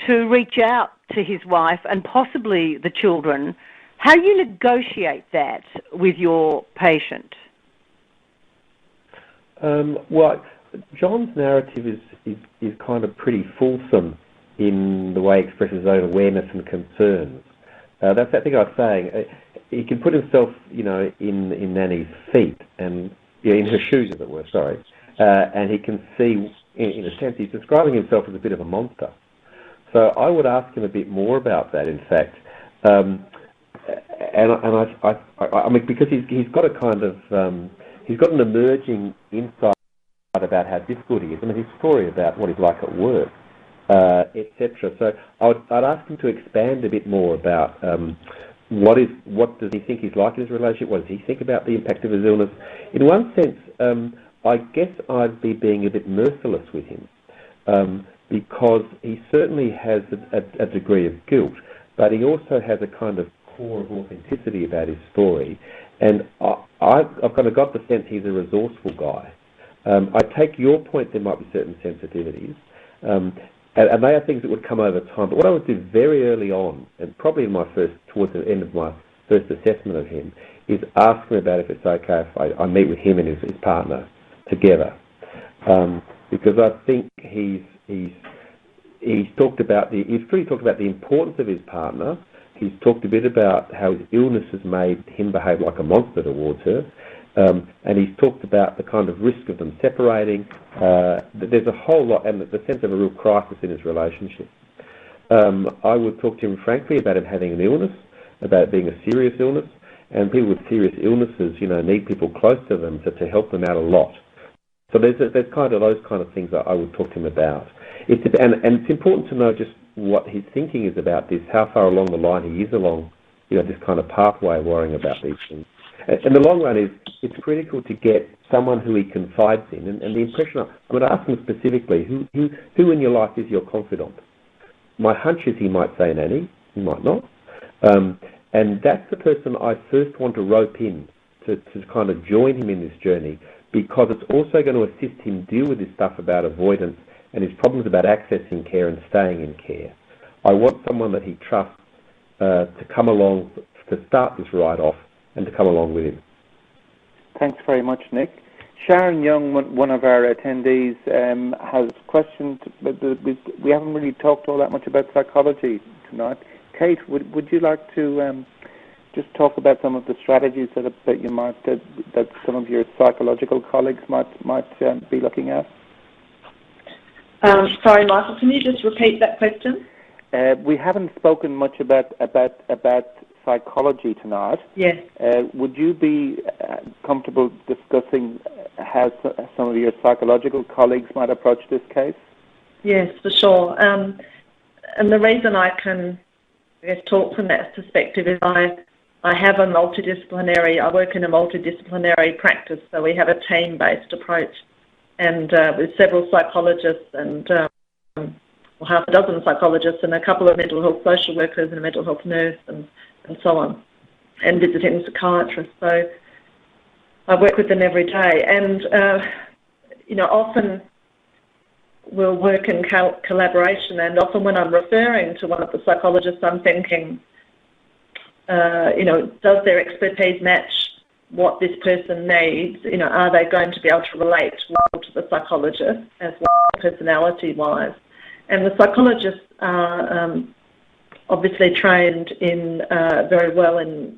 to reach out to his wife and possibly the children, how you negotiate that with your patient. Well, John's narrative is kind of pretty fulsome in the way he expresses his own awareness and concerns. That's that thing I was saying. He can put himself, in Nanny's feet and in her shoes, as it were. Sorry, and he can see, in a sense, he's describing himself as a bit of a monster. So I would ask him a bit more about that. In fact, I mean, because he's got a kind of he's got an emerging insight about how difficult he is. I mean, his story about what he's like at work, etc. So I'd ask him to expand a bit more about what does he think he's like in his relationship? What does he think about the impact of his illness? In one sense, I guess I'd be being a bit merciless with him, because he certainly has a degree of guilt, but he also has a kind of core of authenticity about his story, and I've kind of got the sense he's a resourceful guy. I take your point, there might be certain sensitivities, and they are things that would come over time, but what I would do very early on, and probably towards the end of my first assessment of him, is ask him about if it's okay if I meet with him and his partner together, because I think he's talked about the importance of his partner. He's talked a bit about how his illness has made him behave like a monster towards her, and he's talked about the kind of risk of them separating. There's a whole lot, and the sense of a real crisis in his relationship. I would talk to him frankly about him having an illness, about it being a serious illness, and people with serious illnesses, need people close to them to help them out a lot. So there's kind of those kind of things that I would talk to him about. And it's important to know just what his thinking is about this, how far along the line he is along, this kind of pathway of worrying about these things. And the long run is, it's critical to get someone who he confides in, and the impression, I'm going to ask him specifically, who in your life is your confidant? My hunch is he might say Nanny, he might not. And that's the person I first want to rope in to kind of join him in this journey, because it's also going to assist him deal with this stuff about avoidance and his problems about accessing care and staying in care. I want someone that he trusts to come along, to start this ride off, and to come along with him. Thanks very much, Nick. Sharon Young, one of our attendees, has questioned, but we haven't really talked all that much about psychology tonight. Kate, would you like to just talk about some of the strategies that you might that some of your psychological colleagues might be looking at? Sorry, Michael, can you just repeat that question? We haven't spoken much about psychology tonight. Yes. Would you be comfortable discussing how some of your psychological colleagues might approach this case? Yes, for sure. And the reason I can talk from that perspective is I work in a multidisciplinary practice, so we have a team-based approach, and with several psychologists and half a dozen psychologists and a couple of mental health social workers and a mental health nurse and so on, and visiting psychiatrists. So I work with them every day, and often we'll work in collaboration, and often when I'm referring to one of the psychologists, I'm thinking, does their expertise match what this person needs? Are they going to be able to relate well to the psychologist as well, personality-wise? And the psychologists are obviously trained very well in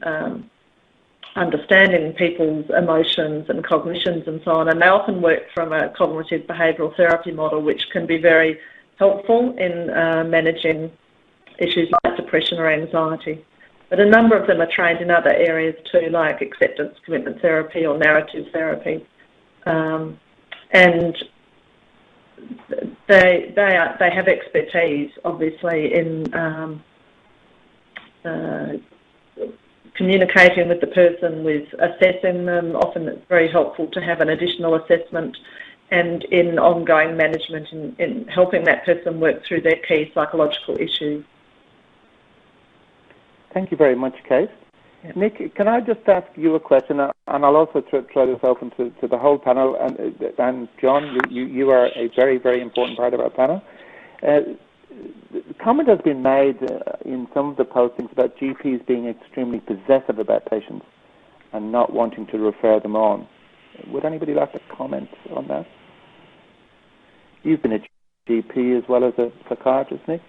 understanding people's emotions and cognitions and so on, and they often work from a cognitive behavioural therapy model, which can be very helpful in managing issues like depression or anxiety. But a number of them are trained in other areas too, like acceptance commitment therapy or narrative therapy, and they have expertise, obviously, in communicating with the person, with assessing them. Often it's very helpful to have an additional assessment, and in ongoing management in helping that person work through their key psychological issues. Thank you very much, Kate. Yeah. Nick, can I just ask you a question, and I'll also try this open to the whole panel, and John, you are a very, very important part of our panel. Comment has been made in some of the postings about GPs being extremely possessive about patients and not wanting to refer them on. Would anybody like to comment on that? You've been a GP as well as a psychiatrist, Nick?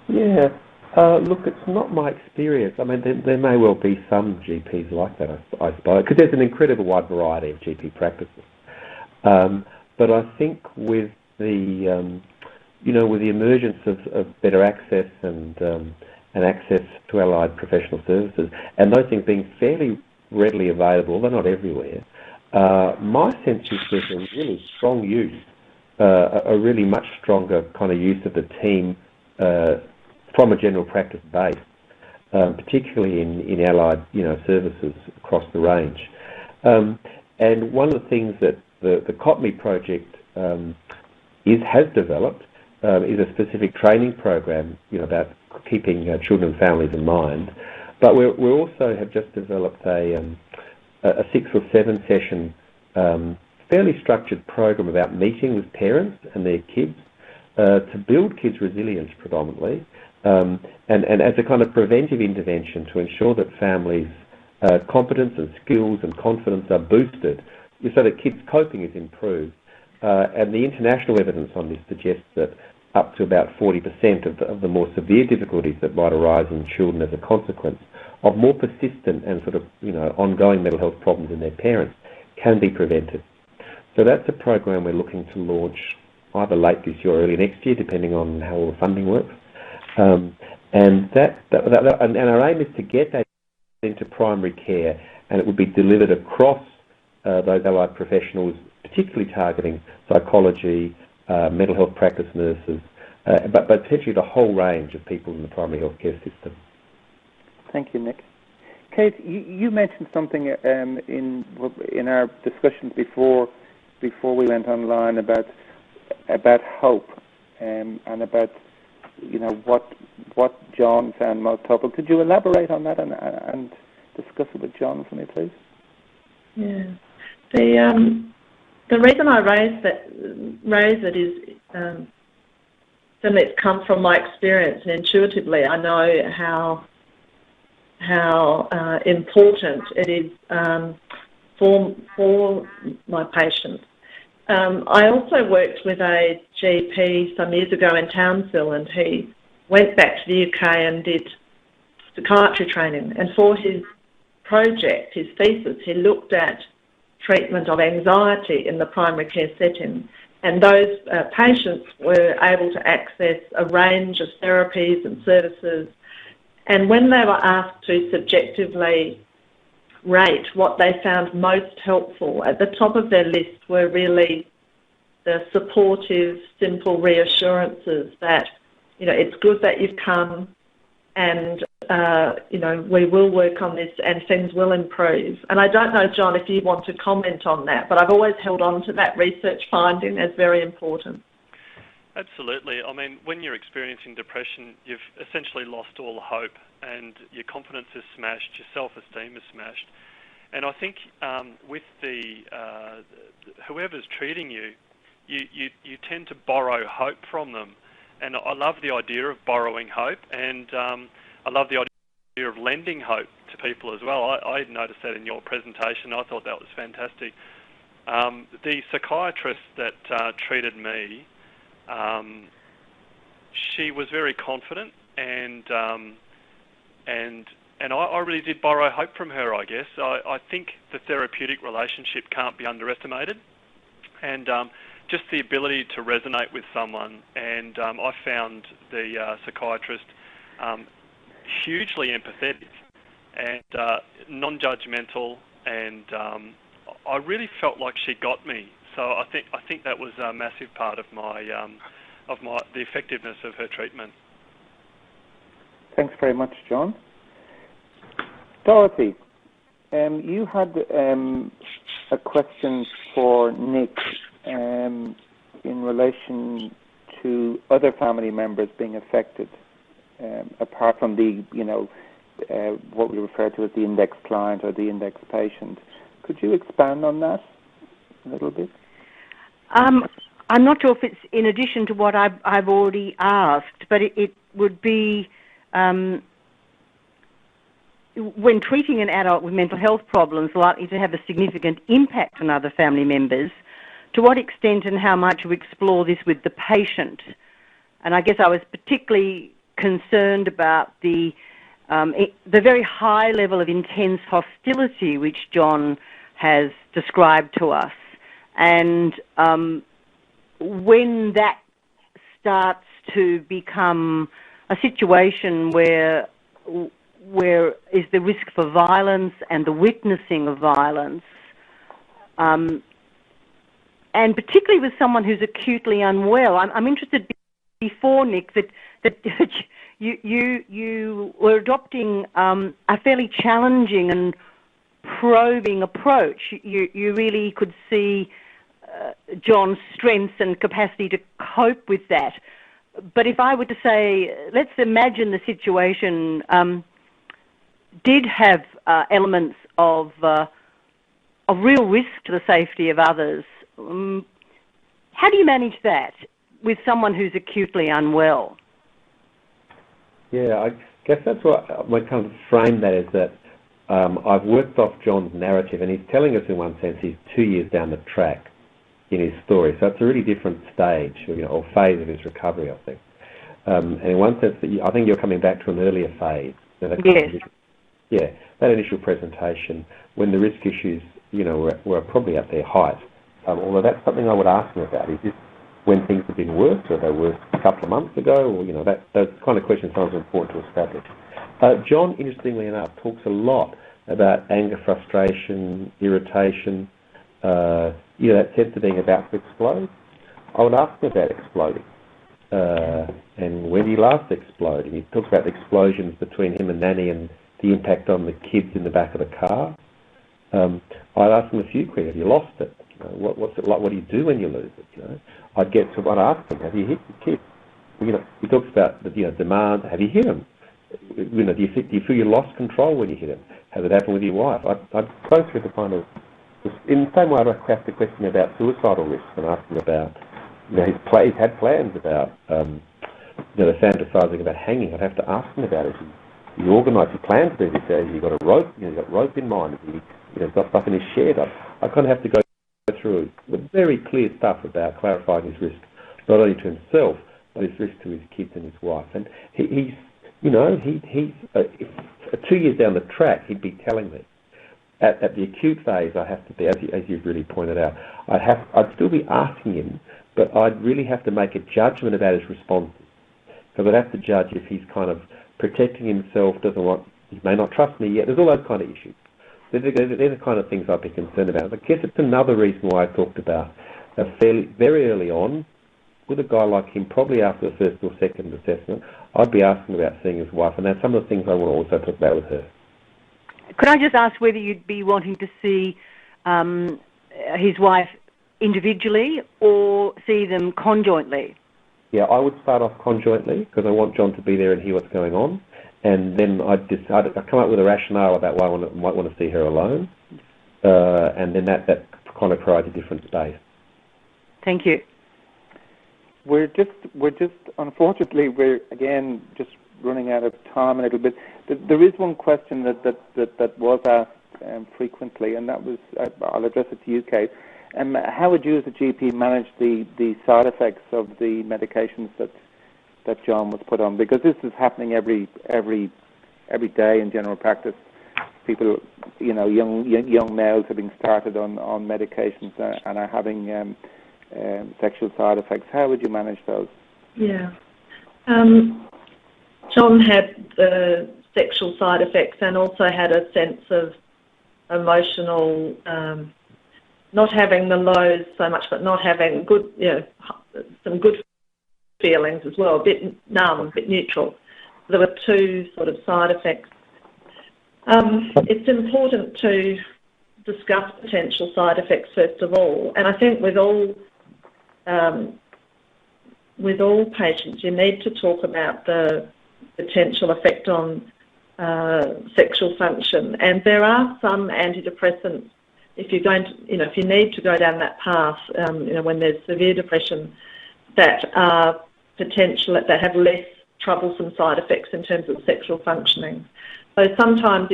Yeah. Look, it's not my experience. I mean, there may well be some GPs like that, I suppose, because there's an incredible wide variety of GP practices. But I think with the with the emergence of better access and access to allied professional services, and those things being fairly readily available, although not everywhere, my sense is there's a really strong use, a really much stronger kind of use of the team from a general practice base, particularly in allied services across the range. And one of the things that the COTME project has developed is a specific training program, about keeping children and families in mind. But we also have just developed a 6 or 7 session fairly structured program about meeting with parents and their kids to build kids' resilience predominantly, and as a kind of preventive intervention to ensure that families' competence and skills and confidence are boosted so that kids' coping is improved. And the international evidence on this suggests that up to about 40% of the more severe difficulties that might arise in children as a consequence of more persistent and sort of, ongoing mental health problems in their parents can be prevented. So that's a program we're looking to launch either late this year or early next year, depending on how all the funding works. And our aim is to get that into primary care, and it would be delivered across those allied professionals, particularly targeting psychology, mental health practice nurses, but potentially the whole range of people in the primary health care system. Thank you, Nick. Kate, you mentioned something in our discussions before we went online about hope and about what John found most hopeful. Could you elaborate on that and discuss it with John for me, please? Yeah. The reason I raise it is certainly it's come from my experience, and intuitively I know how important it is for my patients. I also worked with a GP some years ago in Townsville, and he went back to the UK and did psychiatry training. And for his project, his thesis, he looked at treatment of anxiety in the primary care setting. And those patients were able to access a range of therapies and services. And when they were asked to subjectively rate what they found most helpful, at the top of their list were really the supportive, simple reassurances that, it's good that you've come, and, we will work on this and things will improve. And I don't know, John, if you want to comment on that, but I've always held on to that research finding as very important. Absolutely. I mean, when you're experiencing depression, you've essentially lost all hope, and your confidence is smashed, your self-esteem is smashed. And I think with whoever's treating you, you tend to borrow hope from them. And I love the idea of borrowing hope, and I love the idea of lending hope to people as well. I noticed that in your presentation. I thought that was fantastic. The psychiatrist that treated me, she was very confident, and I really did borrow hope from her, I guess. I think the therapeutic relationship can't be underestimated, and just the ability to resonate with someone. And I found the psychiatrist hugely empathetic and non-judgmental, and I really felt like she got me. So I think that was a massive part of the effectiveness of her treatment. Thanks very much, John. Dorothy, you had a question for Nick in relation to other family members being affected, apart from the, what we refer to as the index client or the index patient. Could you expand on that a little bit? I'm not sure if it's in addition to what I've already asked, but it would be when treating an adult with mental health problems likely to have a significant impact on other family members, to what extent and how much we explore this with the patient. And I guess I was particularly concerned about the very high level of intense hostility which John has described to us. And when that starts to become a situation where is the risk for violence and the witnessing of violence, and particularly with someone who's acutely unwell. I'm interested before, Nick, that you were adopting a fairly challenging and probing approach. You really could see John's strengths and capacity to cope with that. But if I were to say, let's imagine the situation did have elements of real risk to the safety of others, how do you manage that with someone who's acutely unwell? Yeah, I guess that's what I kind of frame that is that I've worked off John's narrative, and he's telling us in one sense he's 2 years down the track in his story. So it's a really different stage, or phase of his recovery, I think. And in one sense, I think you're coming back to an earlier phase. Yes. That initial presentation when the risk issues, were probably at their height. Although that's something I would ask him about. Is this when things have been worse, or they were a couple of months ago, or those kind of questions sometimes are important to establish. John, interestingly enough, talks a lot about anger, frustration, irritation, that sense of being about to explode. I would ask him about exploding, and when he last exploded. He talks about the explosions between him and Nanny and the impact on the kids in the back of the car. I'd ask him a few questions. Have you lost it? What's it like? What do you do when you lose it? I'd get to what I ask him. Have you hit your kids? He talks about the demand. Have you hit them? Do you feel you lost control when you hit them? Has it happened with your wife? I'd go through the kind of, in the same way I'd ask the question about suicidal risk and ask him about, he's had plans about, fantasising about hanging. I'd have to ask him about it. He organised, he planned to do this. Has he got a rope? He's got rope in mind. Has he got stuff in his shed? I kind of have to go through with very clear stuff about clarifying his risk, not only to himself, but his risk to his kids and his wife. And he's 2 years down the track, he'd be telling me. At the acute phase, I have to be, as you've really pointed out, I'd still be asking him, but I'd really have to make a judgment about his responses. Because I'd have to judge if he's kind of protecting himself, he may not trust me yet. There's all those kind of issues. They're the kind of things I'd be concerned about. I guess it's another reason why I talked about very early on, with a guy like him, probably after the first or second assessment, I'd be asking about seeing his wife, and that's some of the things I want to also talk about with her. Could I just ask whether you'd be wanting to see his wife individually or see them conjointly? Yeah, I would start off conjointly because I want John to be there and hear what's going on, and then I'd come up with a rationale about why I might want to see her alone, and then that kind of provides a different space. Thank you. We're just unfortunately we're again just running out of time a little bit. There is one question that was asked frequently, and that was I'll address it to you, Kate. How would you, as a GP, manage the side effects of the medications that John was put on? Because this is happening every day in general practice. People, young males are being started on medications and are having sexual side effects. How would you manage those? Yeah. John had the sexual side effects and also had a sense of emotional, not having the lows so much, but not having good, some good feelings as well, a bit numb, a bit neutral. There were two sort of side effects. It's important to discuss potential side effects first of all, and I think with all patients, you need to talk about the potential effect on sexual function. And there are some antidepressants, if you're going to, if you need to go down that path, when there's severe depression, that are potential, that have less troublesome side effects in terms of sexual functioning. So sometimes,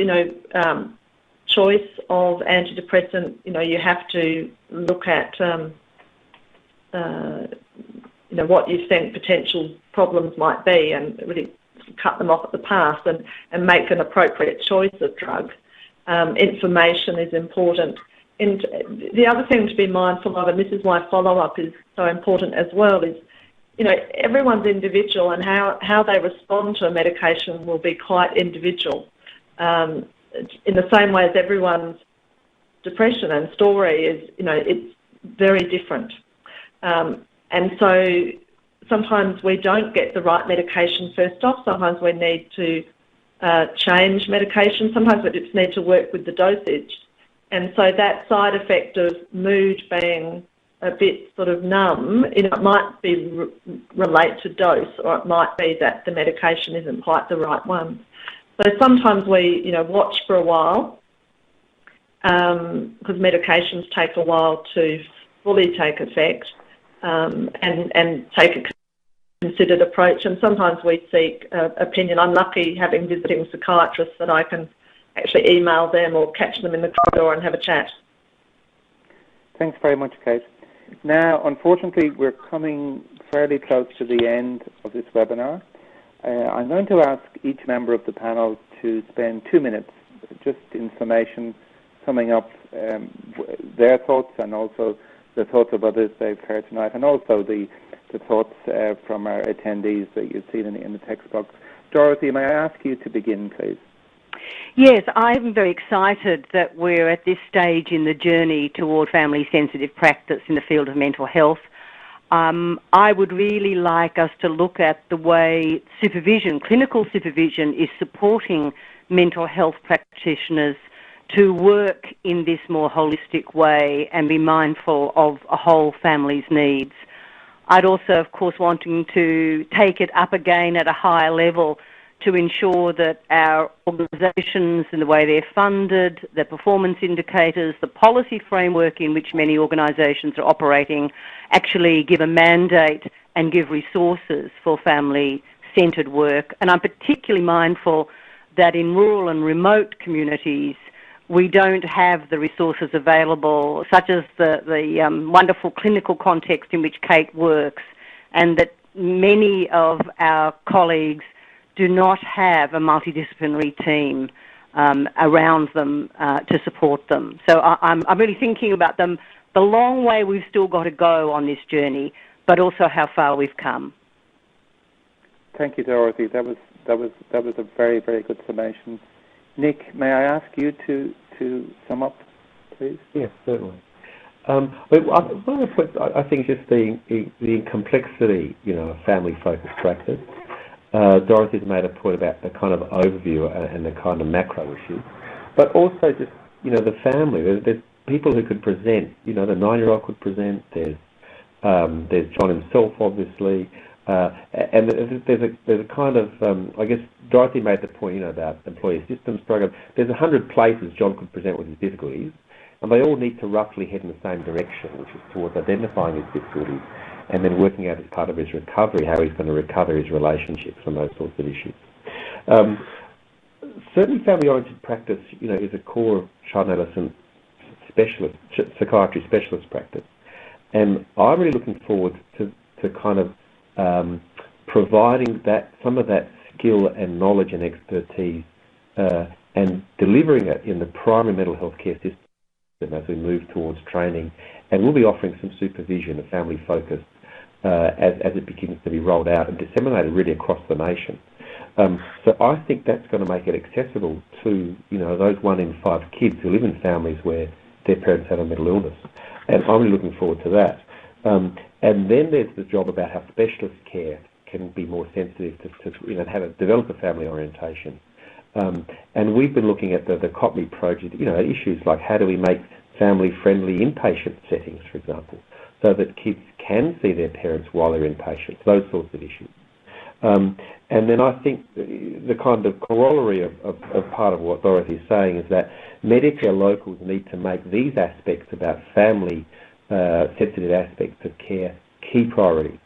choice of antidepressant, you have to look at, what you think potential problems might be and really cut them off at the pass and make an appropriate choice of drug. Information is important. And the other thing to be mindful of, and this is why follow-up is so important as well, is, everyone's individual and how they respond to a medication will be quite individual. In the same way as everyone's depression and story is, it's very different. And so sometimes we don't get the right medication first off. Sometimes we need to change medication. Sometimes we just need to work with the dosage And so that side effect of mood being a bit sort of numb, it might be relate to dose, or it might be that the medication isn't quite the right one. So sometimes we, watch for a while, because medications take a while to fully take effect, and take a considered approach. And sometimes we seek opinion. I'm lucky having visiting psychiatrists that I can actually email them or catch them in the corridor and have a chat. Thanks very much, Kate. Now, unfortunately, we're coming fairly close to the end of this webinar. I'm going to ask each member of the panel to spend 2 minutes just in summation, summing up their thoughts and also the thoughts of others they've heard tonight, and also the thoughts from our attendees that you've seen in the text box. Dorothy, may I ask you to begin, please? Yes, I'm very excited that we're at this stage in the journey toward family-sensitive practice in the field of mental health. I would really like us to look at the way supervision, clinical supervision, is supporting mental health practitioners to work in this more holistic way and be mindful of a whole family's needs. I'd also, of course, wanting to take it up again at a higher level to ensure that our organisations and the way they're funded, the performance indicators, the policy framework in which many organisations are operating actually give a mandate and give resources for family-centred work. And I'm particularly mindful that in rural and remote communities we don't have the resources available, such as the wonderful clinical context in which Kate works, and that many of our colleagues do not have a multidisciplinary team around them to support them. So I'm really thinking about the long way we've still got to go on this journey, but also how far we've come. Thank you, Dorothy. That was a very, very good summation. Nick, may I ask you to sum up, please? Yes, certainly. One of the points, I think, just the complexity, of family-focused practice. Dorothy's made a point about the kind of overview and the kind of macro issues, but also just, the family. There's people who could present. The 9-year-old could present. There's John himself, obviously. And there's a kind of, I guess Dorothy made the point, about employee systems program. There's 100 places John could present with his difficulties, and they all need to roughly head in the same direction, which is towards identifying his difficulties and then working out as part of his recovery how he's going to recover his relationships and those sorts of issues. Certainly family-oriented practice, is a core of child and adolescent psychiatry specialist practice. And I'm really looking forward to kind of providing some of that skill and knowledge and expertise and delivering it in the primary mental health care system as we move towards training. And we'll be offering some supervision of family focus as it begins to be rolled out and disseminated really across the nation. So I think that's going to make it accessible to those 1 in 5 kids who live in families where their parents have a mental illness. And I'm really looking forward to that. And then there's the job about how specialist care can be more sensitive to how to develop a family orientation. And we've been looking at the COPME project, issues like how do we make family-friendly inpatient settings, for example, so that kids can see their parents while they're inpatient, those sorts of issues. And then I think the kind of corollary of part of what Dorothy is saying is that Medicare locals need to make these aspects about family sensitive aspects of care key priorities.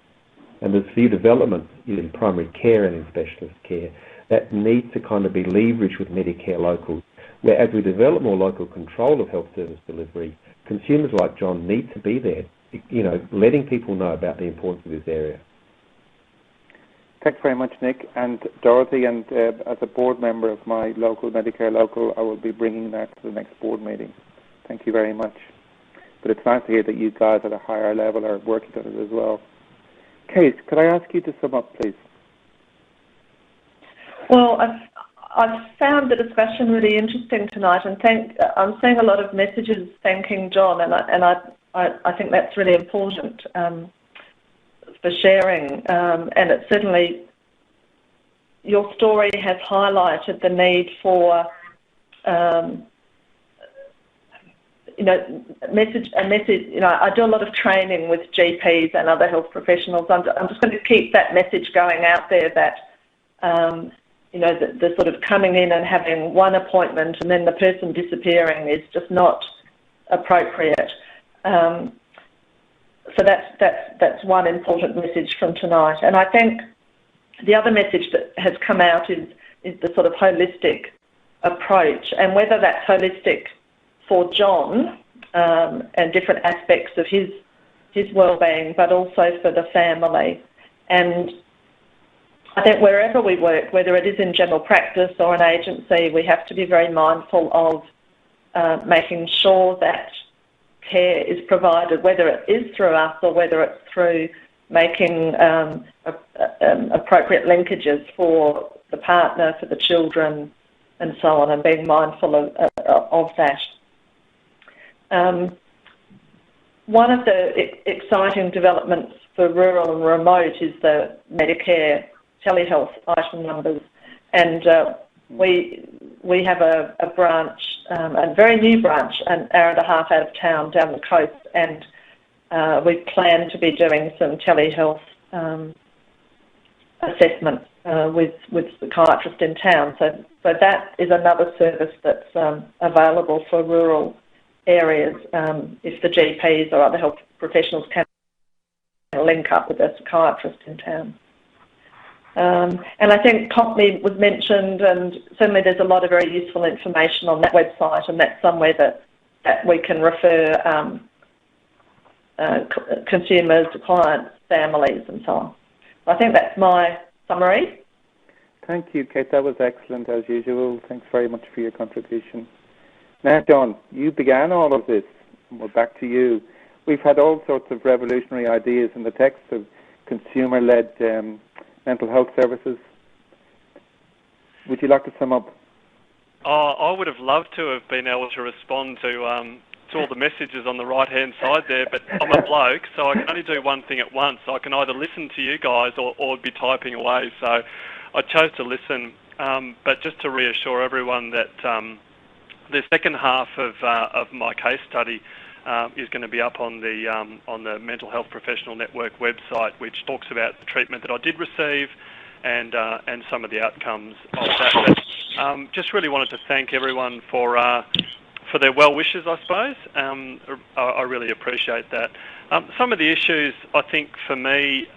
And there's few developments in primary care and in specialist care that need to kind of be leveraged with Medicare locals, where as we develop more local control of health service delivery, consumers like John need to be there, letting people know about the importance of this area. Thanks very much, Nick. And Dorothy, and as a board member of my local Medicare local, I will be bringing that to the next board meeting. Thank you very much. But it's nice to hear that you guys at a higher level are working on it as well. Kate, could I ask you to sum up, please? Well, I've found the discussion really interesting tonight, and I'm seeing a lot of messages thanking John, and I think that's really important for sharing. And it certainly, your story has highlighted the need for a message. I do a lot of training with GPs and other health professionals. I'm just going to keep that message going out there that, the sort of coming in and having one appointment and then the person disappearing is just not appropriate. So that's one important message from tonight. And I think the other message that has come out is the sort of holistic approach, and whether that's holistic for John and different aspects of his well-being, but also for the family. And I think wherever we work, whether it is in general practice or an agency, we have to be very mindful of making sure that care is provided, whether it is through us or whether it's through making appropriate linkages for the partner, for the children, and so on, and being mindful of that. One of the exciting developments for rural and remote is the Medicare telehealth item numbers, and we have a branch, a very new branch, an hour and a half out of town down the coast, and we plan to be doing some telehealth assessments with psychiatrists in town. So that is another service that's available for rural areas if the GPs or other health professionals can link up with a psychiatrist in town. And I think COPMI was mentioned, and certainly there's a lot of very useful information on that website, and that's somewhere that we can refer consumers, clients, families, and so on. I think that's my summary. Thank you, Kate. That was excellent, as usual. Thanks very much for your contribution. Now, John, you began all of this, and we're back to you. We've had all sorts of revolutionary ideas in the text of consumer-led mental health services. Would you like to sum up? I would have loved to have been able to respond to all the messages on the right-hand side there, but I'm a bloke, so I can only do one thing at once. I can either listen to you guys or be typing away, so I chose to listen. But just to reassure everyone that the second half of my case study is going to be up on the Mental Health Professional Network website, which talks about the treatment that I did receive and some of the outcomes of that. But, just really wanted to thank everyone for their well wishes, I suppose. I really appreciate that. Some of the issues, I think, for me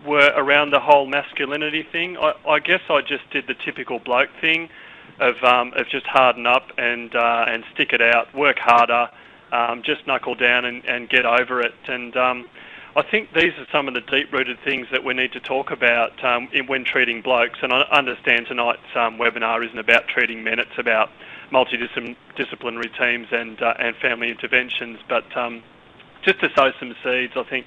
were around the whole masculinity thing. I guess I just did the typical bloke thing of just harden up and stick it out, work harder, just knuckle down and get over it. And I think these are some of the deep-rooted things that we need to talk about when treating blokes. And I understand tonight's webinar isn't about treating men; it's about multidisciplinary teams and family interventions. But just to sow some seeds, I think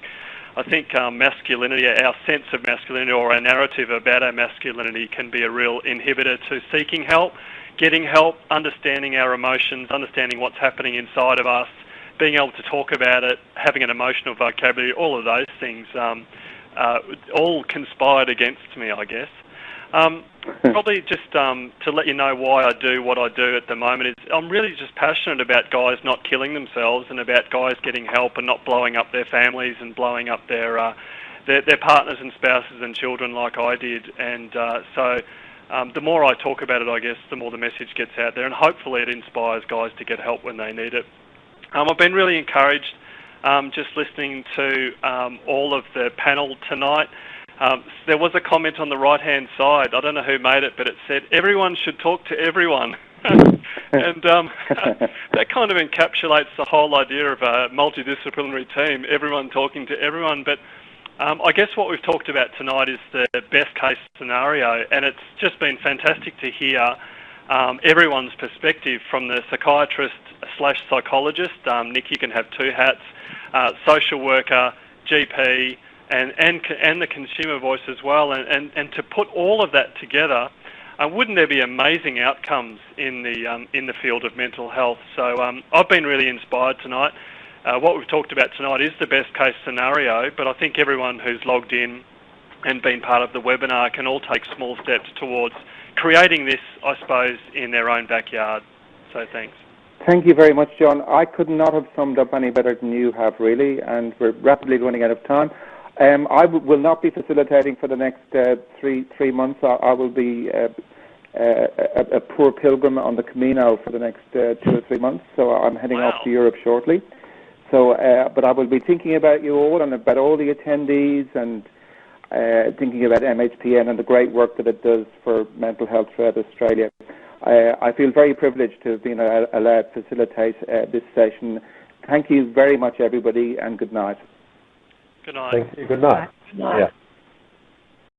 masculinity, our sense of masculinity or our narrative about our masculinity can be a real inhibitor to seeking help, getting help, understanding our emotions, understanding what's happening inside of us, being able to talk about it, having an emotional vocabulary, all of those things all conspired against me, I guess. Probably just to let you know why I do what I do at the moment is I'm really just passionate about guys not killing themselves and about guys getting help and not blowing up their families and blowing up their partners and spouses and children like I did. And so the more I talk about it, I guess, the more the message gets out there, and hopefully it inspires guys to get help when they need it. I've been really encouraged just listening to all of the panel tonight. There was a comment on the right-hand side. I don't know who made it, but it said, everyone should talk to everyone. And that kind of encapsulates the whole idea of a multidisciplinary team, everyone talking to everyone. But I guess what we've talked about tonight is the best-case scenario, and it's just been fantastic to hear everyone's perspective, from the psychiatrist/psychologist, Nick, you can have two hats, social worker, GP, and the consumer voice as well, and to put all of that together, wouldn't there be amazing outcomes in the field of mental health? So I've been really inspired tonight. What we've talked about tonight is the best case scenario, but I think everyone who's logged in and been part of the webinar can all take small steps towards creating this, I suppose, in their own backyard. So thanks. Thank you very much, John. I could not have summed up any better than you have, really, and we're rapidly running out of time. I will not be facilitating for the next three months. I will be a poor pilgrim on the Camino for the next 2 or 3 months, so I'm heading off to Europe shortly. So, but I will be thinking about you all and about all the attendees and thinking about MHPN and the great work that it does for mental health throughout Australia. I feel very privileged to have been allowed to facilitate this session. Thank you very much, everybody, and good night. Good night. Thank you. Good night. Good night. Yeah.